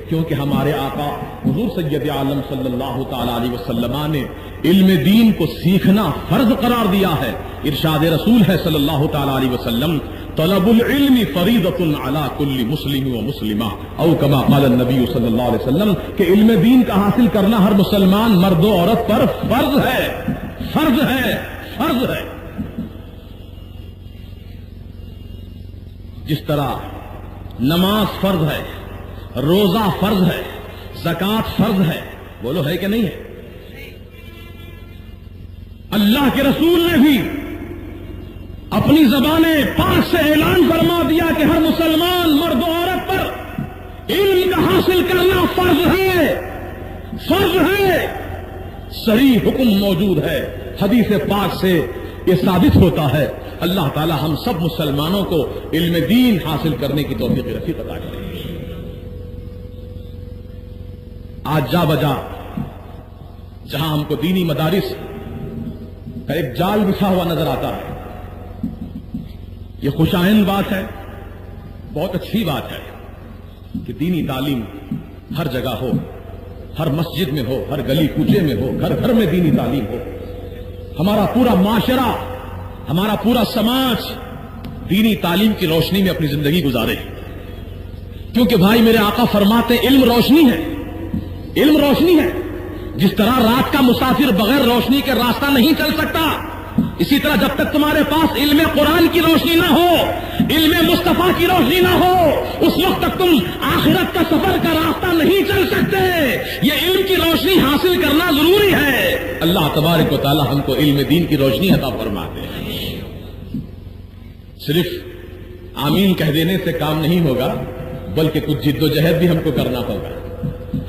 کیونکہ ہمارے آقا حضور سید عالم صلی اللہ تعالی علیہ وسلم نے علم دین کو سیکھنا فرض قرار دیا ہے۔ ارشاد رسول ہے صلی اللہ تعالی علیہ وسلم، طلب العلم فریضۃ علی کل مسلم و مسلمہ، او کما قال النبی صلی اللہ علیہ وسلم، کہ علم دین کا حاصل کرنا ہر مسلمان مرد و عورت پر فرض ہے، فرض ہے، فرض ہے۔ جس طرح نماز فرض ہے، روزہ فرض ہے، زکوٰۃ فرض ہے، بولو ہے کہ نہیں ہے؟ اللہ کے رسول نے بھی اپنی زبان پاک سے اعلان فرما دیا کہ ہر مسلمان مرد و عورت پر علم کا حاصل کرنا فرض ہے، فرض ہے۔ صحیح حکم موجود ہے، حدیث پاک سے یہ ثابت ہوتا ہے۔ اللہ تعالی ہم سب مسلمانوں کو علم دین حاصل کرنے کی توفیق رفیق عطا کرے۔ آج جا بجا جہاں ہم کو دینی مدارس کا ایک جال بچھا ہوا نظر آتا ہے، یہ خوشائند بات ہے، بہت اچھی بات ہے کہ دینی تعلیم ہر جگہ ہو، ہر مسجد میں ہو، ہر گلی کوچے میں ہو، گھر گھر میں دینی تعلیم ہو۔ ہمارا پورا معاشرہ، ہمارا پورا سماج دینی تعلیم کی روشنی میں اپنی زندگی گزارے، کیونکہ بھائی میرے آقا فرماتے علم روشنی ہے، علم روشنی ہے۔ جس طرح رات کا مسافر بغیر روشنی کے راستہ نہیں چل سکتا، اسی طرح جب تک تمہارے پاس علم قرآن کی روشنی نہ ہو، علم مصطفیٰ کی روشنی نہ ہو، اس وقت تک تم آخرت کا سفر کا راستہ نہیں چل سکتے۔ یہ علم کی روشنی حاصل کرنا ضروری ہے۔ اللہ تبارک و تعالی ہم کو علم دین کی روشنی عطا فرماتے ہیں۔ صرف آمین کہہ دینے سے کام نہیں ہوگا، بلکہ کچھ جد و جہد بھی ہم کو کرنا ہوگا،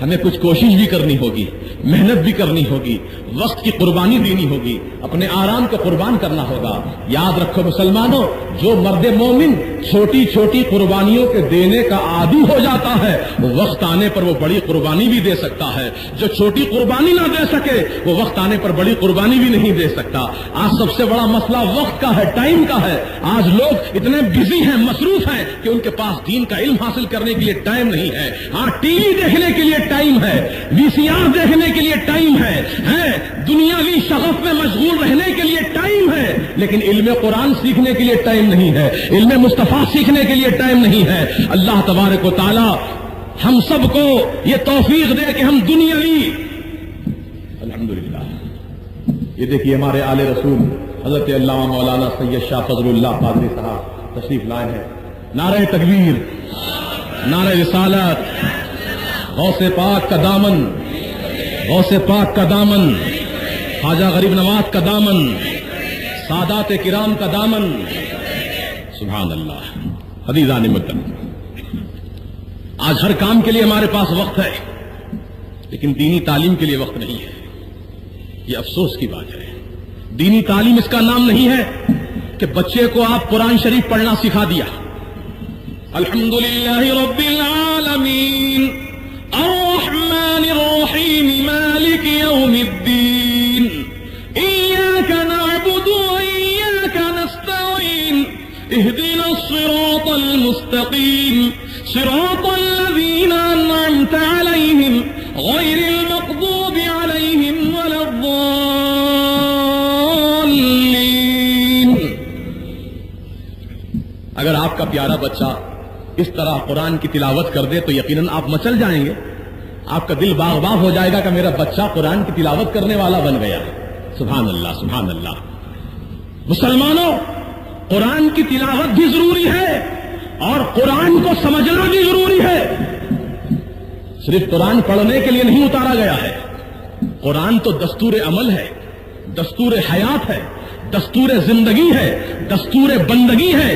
ہمیں کچھ کوشش بھی کرنی ہوگی، محنت بھی کرنی ہوگی، وقت کی قربانی دینی ہوگی، اپنے آرام کو قربان کرنا ہوگا۔ یاد رکھو مسلمانوں، جو مرد مومن چھوٹی چھوٹی قربانیوں کے دینے کا عادی ہو جاتا ہے، وہ وقت آنے پر وہ بڑی قربانی بھی دے سکتا ہے۔ جو چھوٹی قربانی نہ دے سکے، وہ وقت آنے پر بڑی قربانی بھی نہیں دے سکتا۔ آج سب سے بڑا مسئلہ وقت کا ہے، ٹائم کا ہے۔ آج لوگ اتنے بزی ہیں، مصروف ہیں کہ ان کے پاس دین کا علم حاصل کرنے کے لیے ٹائم نہیں ہے۔ ہاں، ٹی وی دیکھنے کے لیے ٹائم ہے، وی سی آر دیکھنے کے لیے ٹائم ہے، دنیاوی شغف میں مشغول رہنے کے لیے ٹائم ہے، لیکن علم قرآن سیکھنے کے لیے ٹائم نہیں ہے، علم مصطفیٰ سیکھنے کے لیے ٹائم نہیں ہے۔ اللہ تبارک و تعالی ہم سب کو یہ توفیق دے کہ ہم دنیاوی، الحمدللہ، یہ دیکھیے ہمارے آل رسول حضرت علامہ مولانا سید شاہ فضل اللہ قادری صاحب تشریف لائے ہیں۔ نعرہ تکبیر، نعرہ رسالت، غوث پاک کا دامن، غوث پاک کا دامن، خواجہ غریب نواز کا دامن، سادات کرام کا دامن. سبحان اللہ. عزیزان مدن، آج ہر کام کے لیے ہمارے پاس وقت ہے، لیکن دینی تعلیم کے لیے وقت نہیں ہے. یہ افسوس کی بات ہے. دینی تعلیم اس کا نام نہیں ہے کہ بچے کو آپ قرآن شریف پڑھنا سکھا دیا. الحمدللہ رب العالمین الرحمن الرحیم مالک یوم الدین ایاک نعبد وایاک نستعین اهدنا الصراط المستقیم صراط الذین انعمت علیہم غیر المغضوب علیہم ولا الضالین. اگر آپ کا پیارا بچہ اس طرح قرآن کی تلاوت کر دے تو یقیناً آپ مچل جائیں گے. آپ کا دل باغ باغ ہو جائے گا کہ میرا بچہ قرآن کی تلاوت کرنے والا بن گیا. سبحان اللہ سبحان اللہ. مسلمانوں، قرآن کی تلاوت بھی ضروری ہے اور قرآن کو سمجھنا بھی ضروری ہے. صرف قرآن پڑھنے کے لیے نہیں اتارا گیا ہے. قرآن تو دستور عمل ہے، دستور حیات ہے، دستور زندگی ہے، دستور بندگی ہے،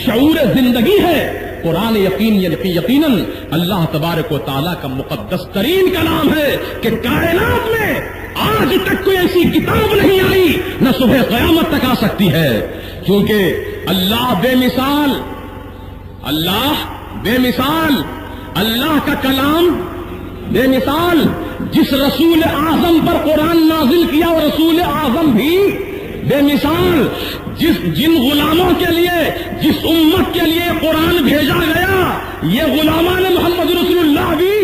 شعور زندگی ہے. قرآن یقیناً اللہ تبارک و تعالیٰ کا مقدس ترین کلام ہے کہ کائنات میں آج تک کوئی ایسی کتاب نہیں آئی نہ صبح قیامت تک آ سکتی ہے، کیونکہ اللہ بے مثال، اللہ بے مثال، اللہ کا کلام بے مثال. جس رسول اعظم پر قرآن نازل کیا وہ رسول اعظم بھی بے مثال. جن غلاموں کے لیے، جس امت کے لیے قرآن بھیجا گیا، یہ غلامان محمد رسول اللہ بھی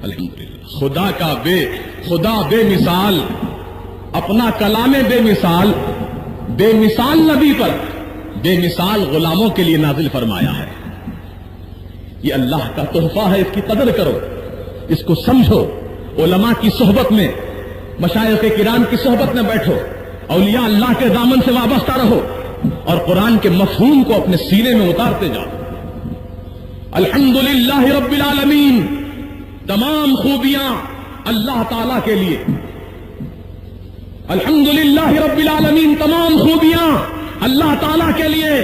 الحمدللہ خدا بے مثال، اپنا کلام بے مثال، بے مثال نبی پر بے مثال غلاموں کے لیے نازل فرمایا ہے. یہ اللہ کا تحفہ ہے، اس کی قدر کرو، اس کو سمجھو. علماء کی صحبت میں، مشائخ کرام کی صحبت میں بیٹھو، اولیاء اللہ کے دامن سے وابستہ رہو اور قرآن کے مفہوم کو اپنے سینے میں اتارتے جاؤ. الحمدللہ رب العالمین، تمام خوبیاں اللہ تعالی کے لیے. الحمدللہ رب العالمین، تمام خوبیاں اللہ تعالی کے لیے،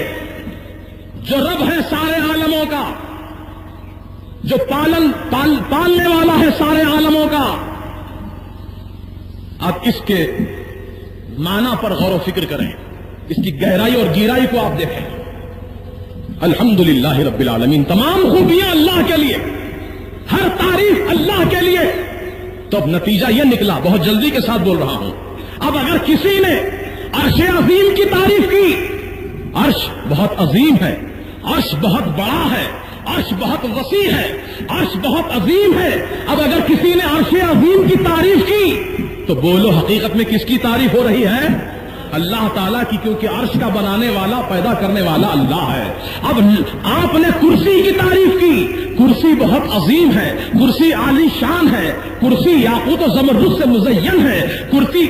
جو رب ہے سارے عالموں کا، جو پالنے والا ہے سارے عالموں کا. آپ اس کے معنی پر غور و فکر کریں، اس کی گہرائی اور گہرائی کو آپ دیکھیں. الحمدللہ رب العالمین، تمام خوبیاں اللہ کے لیے، ہر تعریف اللہ کے لیے. تو اب نتیجہ یہ نکلا، بہت جلدی کے ساتھ بول رہا ہوں. اب اگر کسی نے عرش عظیم کی تعریف کی، عرش بہت عظیم ہے، عرش بہت بڑا ہے، عرش بہت وسیع ہے، عرش بہت عظیم ہے. اب اگر کسی نے عرش عظیم کی تعریف کی تو بولو حقیقت میں کس کی تعریف ہو رہی ہے؟ اللہ تعالیٰ کی، کیونکہ عرش کا بنانے والا، پیدا کرنے والا اللہ ہے. اب آپ نے کرسی کی تعریف کی، کرسی بہت عظیم ہے، کرسی عالی شان ہے، کرسی یاقوت و زمرد سے مزین ہے، کرسی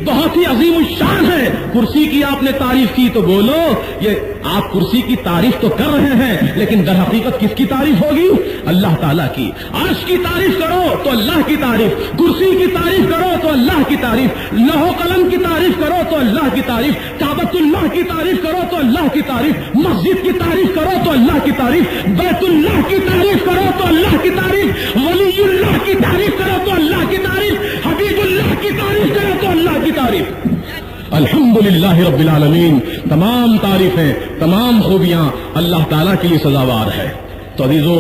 بہت ہی عظیم الشان ہے. کرسی کی آپ نے تعریف کی تو بولو یہ آپ کرسی کی تعریف تو کر رہے ہیں، لیکن در حقیقت کس کی تعریف ہوگی؟ اللہ تعالیٰ کی. عرش کی تعریف کرو تو اللہ کی تعریف، کرسی کی تعریف کرو تو اللہ کی تعریف، لوح و قلم کی تعریف کرو تو اللہ کی تعریف، کعبۃ اللہ کی تعریف کرو تو اللہ کی تعریف، مسجد کی تعریف کرو تو اللہ کی تعریف، بیت اللہ کی تعریف کرو تو اللہ کی تعریف، ولی اللہ کی تعریف کرو تو اللہ کی تعریف، حبیب اللہ کی تعریف کرو تو اللہ کی تعریف. الحمدللہ رب العالمین، تمام تعریفیں، تمام خوبیاں اللہ تعالیٰ کے لیے سزاوار ہے. تو عزیزو،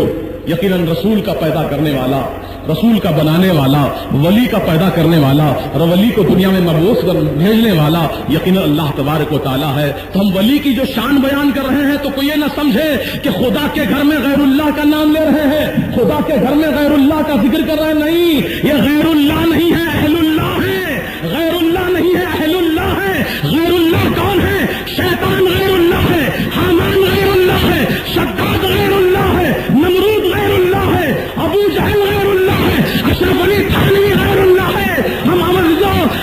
یقیناً رسول کا پیدا کرنے والا، رسول کا بنانے والا، ولی کا پیدا کرنے والا، ولی کو دنیا میں مبعوث بھیجنے والا یقیناً اللہ تبارک و تعالیٰ ہے. تو ہم ولی کی جو شان بیان کر رہے ہیں تو کوئی یہ نہ سمجھے کہ خدا کے گھر میں غیر اللہ کا نام لے رہے ہیں، خدا کے گھر میں غیر اللہ کا ذکر کر رہے ہیں. نہیں، یہ غیر اللہ نہیں ہے، اہل اللہ ہے. غیر اللہ نہیں ہے، اہل اللہ ہے. غیر اللہ کون ہے؟ شیطان غیر اللہ ہے، حامان غیر اللہ ہے، شداد غیر اللہ ہے، نمرود غیر اللہ ہے، ابو جہل غیر اللہ ہے، اشرف علی تھانوی غیر اللہ ہے.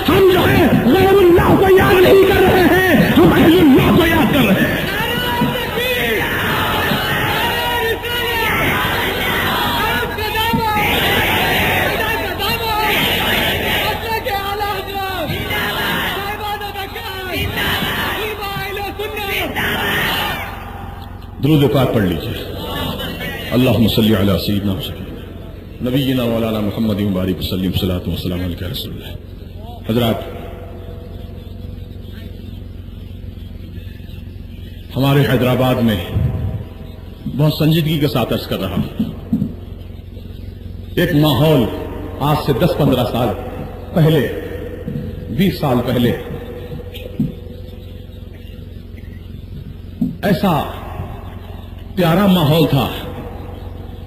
ہم جو ہے غیر اللہ کو یاد نہیں کر رہے ہیں، ہم اہل اللہ کو یاد کر رہے ہیں. درود پاک پڑھ لیجیے. اللہم صلی علی سیدنا نبینا مولانا محمد مبارک وسلم صلاۃ وسلام علیہ رسول اللہ. حضرات، ہمارے حیدرآباد میں بہت سنجیدگی کے ساتھ عرض کر رہا ہوں، ایک ماحول آج سے 10-15 سال پہلے، 20 سال پہلے ایسا پیارا ماحول تھا.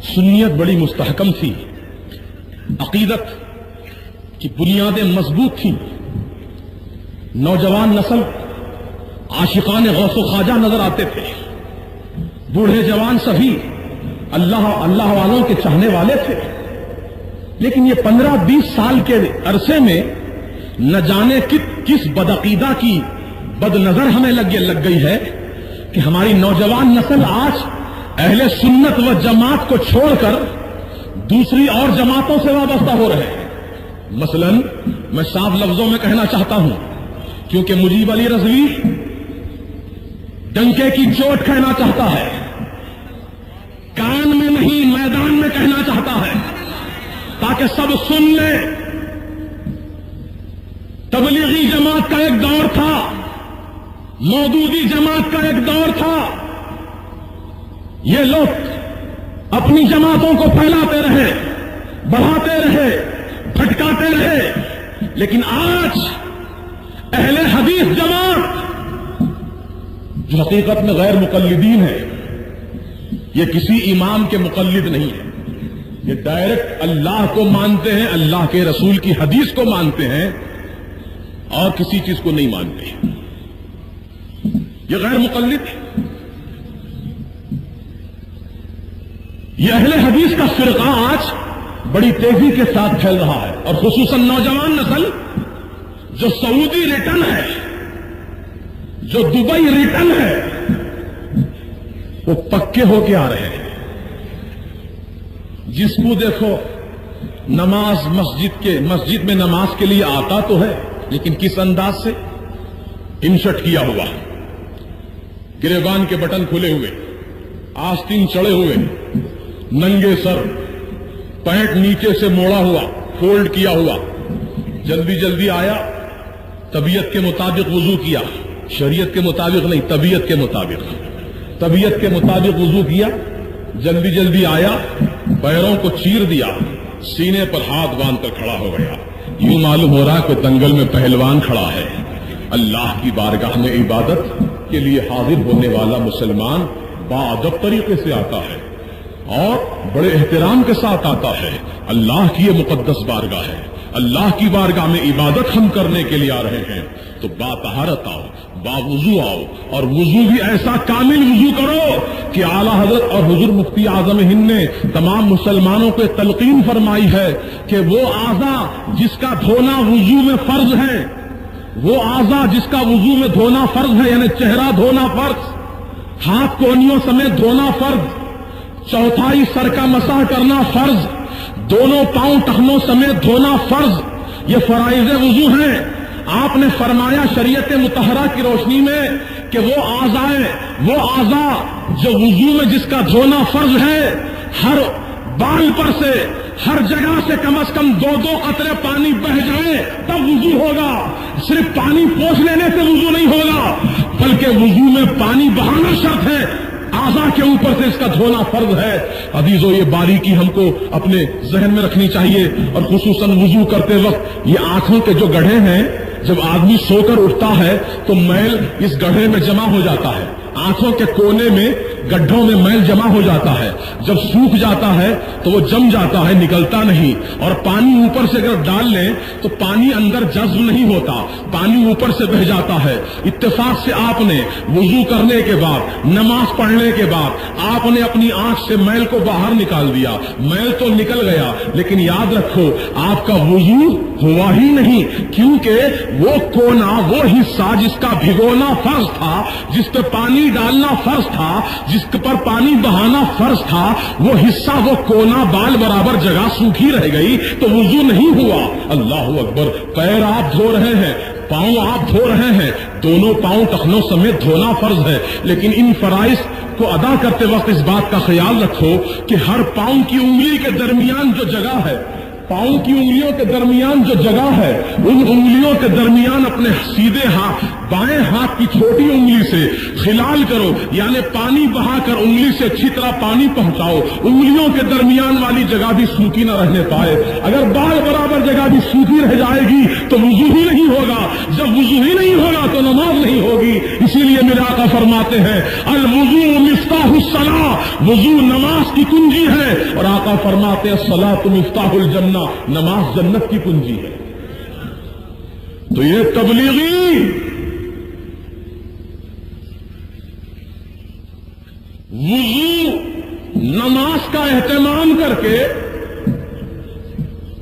سنیت بڑی مستحکم تھی، عقیدت کی بنیادیں مضبوط تھیں، نوجوان نسل عاشقان غوث و خواجہ نظر آتے تھے، بوڑھے جوان سبھی اللہ والوں کے چاہنے والے تھے. لیکن یہ 15-20 سال کے عرصے میں نہ جانے کس بدعقیدہ کی بد نظر ہمیں لگ گئی ہے کہ ہماری نوجوان نسل آج اہل سنت و جماعت کو چھوڑ کر دوسری اور جماعتوں سے وابستہ ہو رہے ہیں. مثلا میں صاف لفظوں میں کہنا چاہتا ہوں، کیونکہ مجیب علی رضوی ڈنکے کی چوٹ کہنا چاہتا ہے، کان میں نہیں میدان میں کہنا چاہتا ہے تاکہ سب سن لیں. تبلیغی جماعت کا ایک دور تھا، مودودی جماعت کا ایک دور تھا. یہ لوگ اپنی جماعتوں کو پھیلاتے رہے، بڑھاتے رہے، بھٹکاتے رہے. لیکن آج اہل حدیث جماعت جو حقیقت میں غیر مقلدین ہے، یہ کسی امام کے مقلد نہیں ہے، یہ ڈائریکٹ اللہ کو مانتے ہیں، اللہ کے رسول کی حدیث کو مانتے ہیں اور کسی چیز کو نہیں مانتے. یہ غیر مقلد ہے. یہ اہل حدیث کا فرقہ آج بڑی تیزی کے ساتھ پھیل رہا ہے، اور خصوصاً نوجوان نسل جو سعودی ریٹرن ہے، جو دبئی ریٹرن ہے، وہ پکے ہو کے آ رہے ہیں. جس کو دیکھو نماز مسجد میں نماز کے لیے آتا تو ہے، لیکن کس انداز سے؟ انشٹ کیا ہوا، گریبان کے بٹن کھلے ہوئے، آستین چڑھے ہوئے، ننگے سر، پینٹ نیچے سے موڑا ہوا، فولڈ کیا ہوا. جلدی جلدی آیا، طبیعت کے مطابق وضو کیا، شریعت کے مطابق نہیں، طبیعت کے مطابق وضو کیا. جلدی جلدی آیا، پیروں کو چیر دیا، سینے پر ہاتھ باندھ کر کھڑا ہو گیا. یوں معلوم ہو رہا کہ دنگل میں پہلوان کھڑا ہے. اللہ کی بارگاہ میں عبادت کے لیے حاضر ہونے والا مسلمان باادب طریقے سے آتا ہے اور بڑے احترام کے ساتھ آتا ہے. اللہ کی یہ مقدس بارگاہ ہے، اللہ کی بارگاہ میں عبادت ہم کرنے کے لیے آ رہے ہیں، تو با طہارت آؤ، با وضو آؤ، اور وضو بھی ایسا کامل وضو کرو کہ اعلیٰ حضرت اور حضور مفتی اعظم ہند نے تمام مسلمانوں کو تلقین فرمائی ہے کہ وہ اعضاء جس کا دھونا وضو میں فرض ہے، وہ اعضاء جس کا وضو میں دھونا فرض ہے، یعنی چہرہ دھونا فرض، ہاتھ کونیوں سمیت دھونا فرض، چوتھائی سر کا مسح کرنا فرض، دونوں پاؤں ٹخنوں سمیت دھونا فرض. یہ فرائض وضو ہیں. آپ نے فرمایا شریعت مطہرہ کی روشنی میں کہ وہ اعضاء جو وضو میں جس کا دھونا فرض ہے، ہر بال پر سے، ہر جگہ سے کم از کم 2 قطرے پانی بہ جائے تب وضو ہوگا. صرف پانی پوچھ لینے سے وضو نہیں ہوگا، بلکہ وضو میں پانی بہانا شرط ہے، اعضاء کے اوپر سے اس کا دھونا فرض ہے. عزیزو، یہ باریکی ہم کو اپنے ذہن میں رکھنی چاہیے. اور خصوصاً وضو کرتے وقت یہ آنکھوں کے جو گڑھے ہیں، جب آدمی سو کر اٹھتا ہے تو میل اس گڑھے میں جمع ہو جاتا ہے، آنکھوں کے کونے میں گڈھوں میں میل جمع ہو جاتا ہے. جب سوکھ جاتا ہے تو وہ جم جاتا ہے، نکلتا نہیں. اور پانی اوپر سے اگر ڈال لیں تو پانی اندر جذب نہیں ہوتا، پانی اوپر سے بہ جاتا ہے. اتفاق سے آپ نے وضو کرنے کے بعد، نماز پڑھنے کے بعد آپ نے اپنی آنکھ سے میل کو باہر نکال دیا. میل تو نکل گیا، لیکن یاد رکھو آپ کا وضو ہوا ہی نہیں، کیونکہ وہ کونا، وہ حصہ جس کا بھگونا فرض تھا، جس پہ پانی ڈالنا فرض تھا، جس پر پانی بہانا فرض تھا، وہ حصہ، وہ کونا بال برابر جگہ سوکھی رہ گئی تو وضو نہیں ہوا. اللہ اکبر. پیر آپ دھو رہے ہیں، پاؤں آپ دھو رہے ہیں، دونوں پاؤں ٹخنوں سمیت دھونا فرض ہے، لیکن ان فرائض کو ادا کرتے وقت اس بات کا خیال رکھو کہ ہر پاؤں کی انگلی کے درمیان جو جگہ ہے، پاؤں کی انگلیوں کے درمیان جو جگہ ہے، ان انگلیوں کے درمیان اپنے سیدھے ہاتھ، بائیں ہاتھ کی چھوٹی انگلی سے خلال کرو، یعنی پانی بہا کر انگلی سے اچھی طرح پانی پہنچاؤ، انگلیوں کے درمیان والی جگہ بھی سوکھی نہ رہنے پائے۔ اگر بال برابر جگہ بھی سوکھی رہ جائے گی تو وضو ہی نہیں ہوگا، جب وضو ہی نہیں ہوگا تو نماز نہیں ہوگی۔ اسی لیے میرے آقا فرماتے ہیں الوضو مفتاح الصلاۃ، وضو نماز کی کنجی ہے، اور آقا فرماتے ہیں الصلاۃ مفتاح الجنہ، نماز جنت کی کنجی ہے۔ تو یہ تبلیغی وضو نماز کا اہتمام کر کے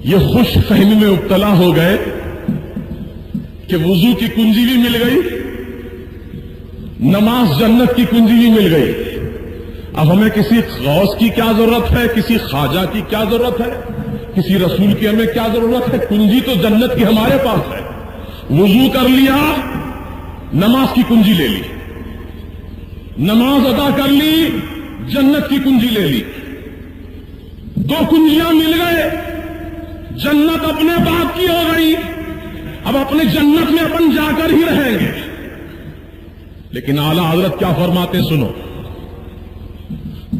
یہ خوش فہمی میں مبتلا ہو گئے کہ وضو کی کنجی بھی مل گئی، نماز جنت کی کنجی بھی مل گئی۔ اب ہمیں کسی غوث کی کیا ضرورت ہے، کسی خواجہ کی کیا ضرورت ہے، کسی رسول کی ہمیں کیا ضرورت ہے؟ کنجی تو جنت کی ہمارے پاس ہے۔ وضو کر لیا، نماز کی کنجی لے لی، نماز ادا کر لی، جنت کی کنجی لے لی، دو کنجیاں مل گئے، جنت اپنے باپ کی ہو گئی۔ اب اپنے جنت میں اپن جا کر ہی رہیں گے، لیکن اعلیٰ حضرت کیا فرماتے سنو،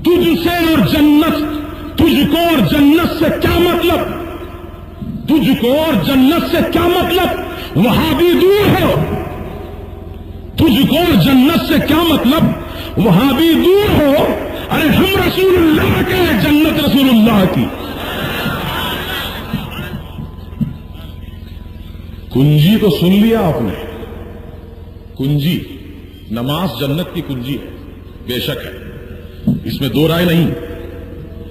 تجھ سے اور جنت، تجھ کو اور جنت سے کیا مطلب، تجھ کو اور جنت سے کیا مطلب، وہاں بھی دور ہو، تجھ کو اور جنت سے کیا مطلب، وہاں بھی دور ہو، ارے ہم رسول اللہ کے، جنت رسول اللہ کی۔ کنجی تو سن لیا آپ نے، کنجی نماز جنت کی کنجی ہے، بے شک ہے، اس میں دو رائے نہیں،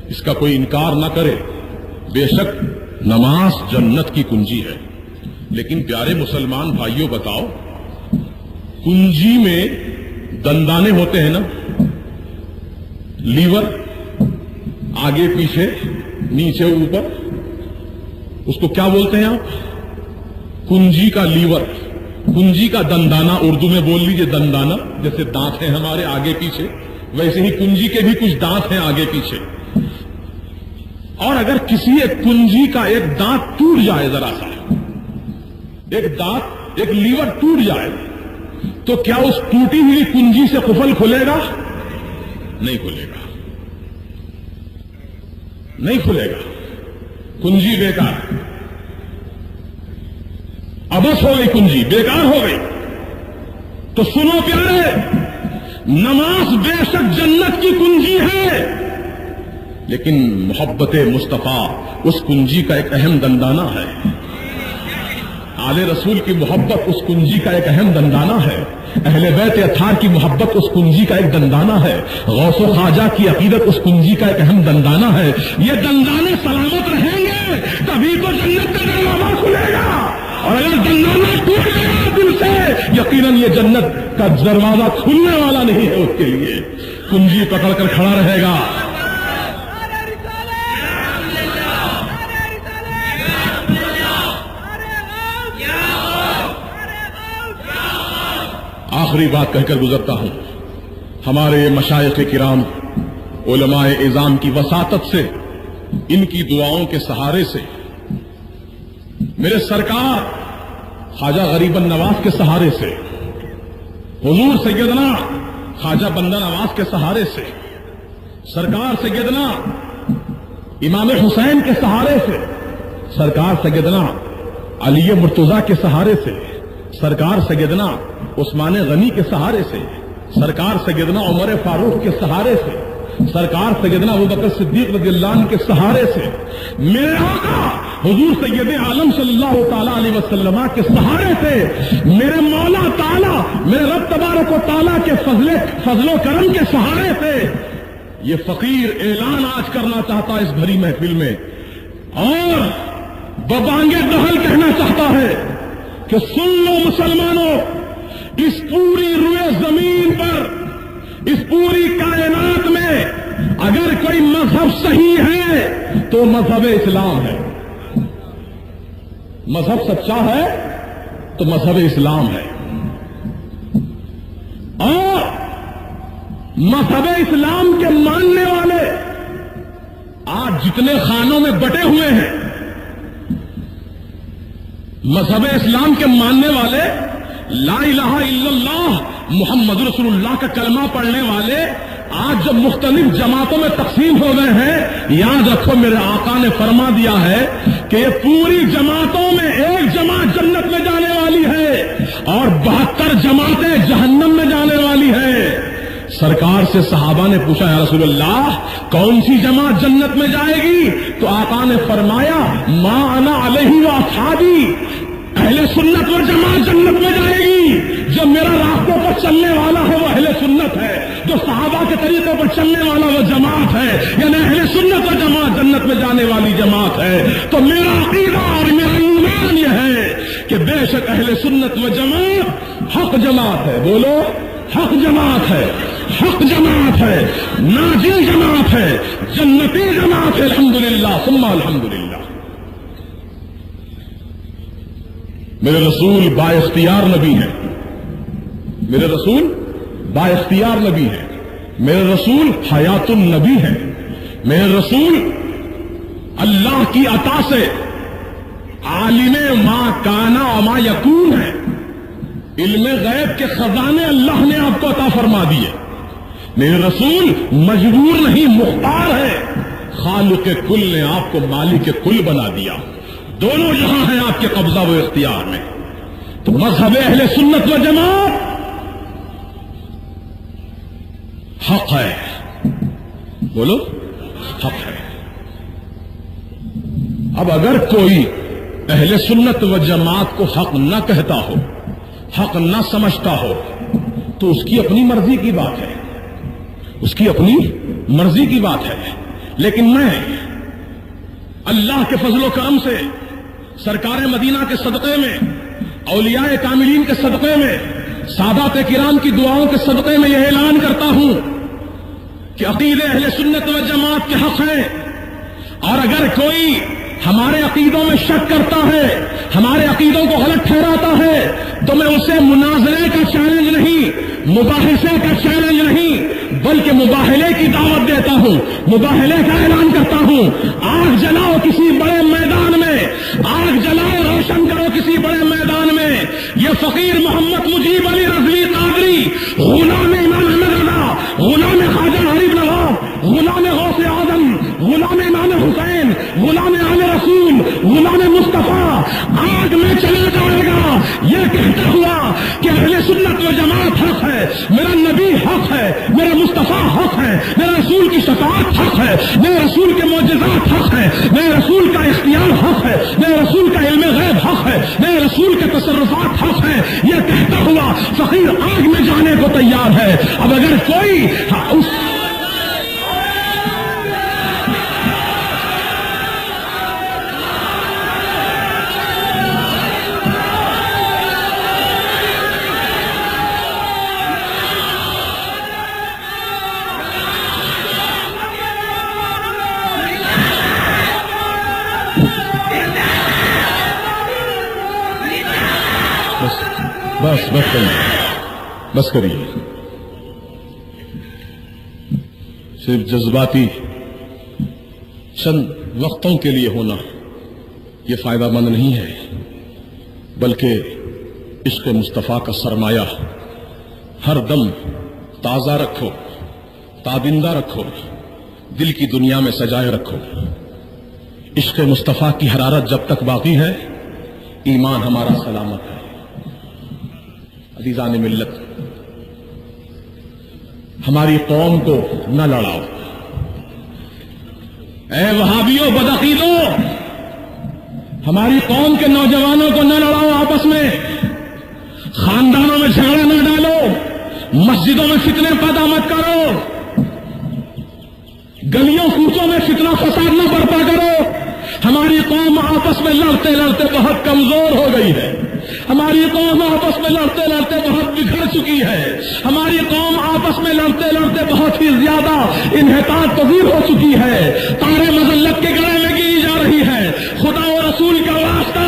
اس کا کوئی انکار نہ کرے، بے شک نماز جنت کی کنجی ہے۔ لیکن پیارے مسلمان بھائیوں بتاؤ، کنجی میں دندانے ہوتے ہیں نا، لیور، آگے پیچھے نیچے اوپر، اس کو کیا بولتے ہیں آپ؟ کنجی کا لیور، کنجی کا دندانہ، اردو میں بول لیجئے دندانہ، جیسے دانت ہیں ہمارے آگے پیچھے، ویسے ہی کنجی کے بھی کچھ دانت ہیں آگے پیچھے۔ اور اگر کسی ایک کنجی کا ایک دانت ٹوٹ جائے، ذرا سا ایک دانت، ایک لیور ٹوٹ جائے، تو کیا اس ٹوٹی ہوئی کنجی سے قفل کھلے گا؟ نہیں کھلے گا، نہیں کھلے گا، کنجی بیکار، ابس ہو گئی، کنجی بیکار ہو گئی۔ تو سنو پیارے، نماز بے شک جنت کی کنجی ہے، لیکن محبت مصطفیٰ اس کنجی کا ایک اہم دندانہ ہے، آل رسول کی محبت اس کنجی کا ایک اہم دندانہ ہے، اہل بیت اطہار کی محبت اس کنجی کا ایک دندانہ ہے، غوث و خواجہ کی عقیدت اس کنجی کا ایک اہم دندانہ ہے۔ یہ دندانے سلامت رہیں گے تبھی تو جنت کا دروازہ کھلے گا، اور اگر دندانہ ٹوٹ گیا دل سے، یقیناً یہ جنت کا دروازہ کھلنے والا نہیں ہے اس کے لیے، کنجی پکڑ کر کھڑا رہے گا۔ آخری بات کہہ کر گزرتا ہوں، ہمارے مشائخ کرام، علماء اعظام کی وساطت سے، ان کی دعاؤں کے سہارے سے، میرے سرکار خواجہ غریب النواز کے سہارے سے، حضور سیدنا خواجہ بندہ نواز کے سہارے سے، سرکار سیدنا امام حسین کے سہارے سے، سرکار سیدنا علی مرتضیٰ کے سہارے سے، سرکار سیدنا عثمان غنی کے سہارے سے، سرکار سیدنا عمر فاروق کے سہارے سے، سرکار سیدنا ابوبکر صدیق رضی اللہ عنہ کے سہارے سے، میرے آقا حضور سید عالم صلی اللہ تعالیٰ علیہ وسلم کے سہارے سے، میرے مولا تعالیٰ، میرے رب تبارک و تعالیٰ کے فضل و کرم کے سہارے سے، یہ فقیر اعلان آج کرنا چاہتا ہے اس بھری محفل میں، اور ببانگے دہل کہنا چاہتا ہے کہ سن لو مسلمانوں، اس پوری روئے زمین پر، اس پوری کائنات میں اگر کوئی مذہب صحیح ہے تو مذہب اسلام ہے، مذہب سچا ہے تو مذہب اسلام ہے. اور مذہب اسلام کے ماننے والے آج جتنے خانوں میں بٹے ہوئے ہیں، مذہب اسلام کے ماننے والے، لا الہ الا اللہ محمد رسول اللہ کا کلمہ پڑھنے والے آج جب مختلف جماعتوں میں تقسیم ہو گئے ہیں، یاد رکھو میرے آقا نے فرما دیا ہے کہ یہ پوری جماعتوں میں ایک جماعت جنت میں جانے والی ہے اور 72 جماعتیں جہنم میں جانے والی ہیں. سرکار سے صحابہ نے پوچھا یا رسول اللہ کون سی جماعت جنت میں جائے گی؟ تو آقا نے فرمایا ما انا علیہ و اصحابی، اہل سنت و جماعت جنت میں جائے گی. جو میرا راستوں پر چلنے والا ہے وہ اہل سنت ہے، جو صحابہ کے طریقوں پر چلنے والا وہ جماعت ہے، یعنی اہل سنت و جماعت جنت میں جانے والی جماعت ہے. تو میرا عقیدہ اور میرا ایمان یہ ہے کہ بے شک اہل سنت و جماعت حق جماعت ہے. بولو حق جماعت ہے، حق جماعت ہے، ناجی جماعت ہے، جنتی جماعت ہے. الحمدللہ ثم الحمدللہ. میرے رسول با اختیار نبی ہیں، میرے رسول با اختیار نبی ہیں، میرے رسول حیات النبی ہیں، میرے رسول اللہ کی عطا سے عالم ما کانا و ما یکون ہے. علم غیب کے خزانے اللہ نے آپ کو عطا فرما دیے. میرے رسول مجبور نہیں، مختار ہے. خالق کل نے آپ کو مالک کل بنا دیا. دونوں جہاں ہیں آپ کے قبضہ و اختیار میں. تو مذہب اہل سنت و جماعت حق ہے. بولو حق ہے. اب اگر کوئی اہل سنت و جماعت کو حق نہ کہتا ہو، حق نہ سمجھتا ہو، تو اس کی اپنی مرضی کی بات ہے، اس کی اپنی مرضی کی بات ہے. لیکن میں اللہ کے فضل و کرم سے، سرکار مدینہ کے صدقے میں، اولیاء کاملین کے صدقے میں، سادات کرام کی دعاؤں کے صدقے میں یہ اعلان کرتا ہوں کہ عقیدے اہل سنت و جماعت کے حق ہیں. اور اگر کوئی ہمارے عقیدوں میں شک کرتا ہے، ہمارے عقیدوں کو غلط ٹھہراتا ہے، تو میں اسے مناظرے کا چیلنج نہیں، مباحثے کا چیلنج نہیں، بلکہ مباہلے کی دعوت دیتا ہوں، مباہلے کا اعلان کرتا ہوں. آگ جلاؤ کسی بڑے میدان میں، آگ جلاؤ، روشن کرو کسی بڑے میدان میں. یہ فقیر محمد مجیب علی رضوی قادری، غلام امام احمد رضا، غلام خواجہ غریب نواز، غلام غوث اعظم، غلام امام حسین، غلام آل رسول، غلام مصطفیٰ آگ میں چلا جائے گا یہ کہتا ہوا کہ اہل سنت و جماعت حق ہے، میرا نبی حق ہے، میرا مصطفیٰ حق ہے، میرے رسول کی شفاعت حق ہے، میرے رسول کے معجزات حق ہے، میرے رسول کا اختیار حق ہے، میرے رسول کا علم غیب حق ہے، میرے رسول کے تصرفات حق ہے. یہ کہتا ہوا فقیر آگ میں جانے کو تیار ہے. اب اگر کوئی اس بس کریے. صرف جذباتی چند وقتوں کے لیے ہونا یہ فائدہ مند نہیں ہے، بلکہ عشق مصطفیٰ کا سرمایہ ہر دم تازہ رکھو، تابندہ رکھو، دل کی دنیا میں سجائے رکھو. عشق مصطفیٰ کی حرارت جب تک باقی ہے ایمان ہمارا سلامت ہے. عزیزان ملت، ہماری قوم کو نہ لڑاؤ. اے وہابیوں بدعقیدوں، ہماری قوم کے نوجوانوں کو نہ لڑاؤ آپس میں. خاندانوں میں جھگڑا نہ ڈالو، مسجدوں میں فتنے پیدا مت کرو، گلیوں کوچوں میں فتنہ فساد نہ برپا کرو. ہماری قوم آپس میں لڑتے لڑتے بہت کمزور ہو گئی ہے، ہماری قوم آپس میں لڑتے لڑتے بہت بگڑ چکی ہے، ہماری قوم آپس میں لڑتے لڑتے بہت ہی زیادہ انحطاط پذیر ہو چکی ہے، تارے مذلت کے گڑے میں گری جا رہی ہے. خدا و رسول کا واسطہ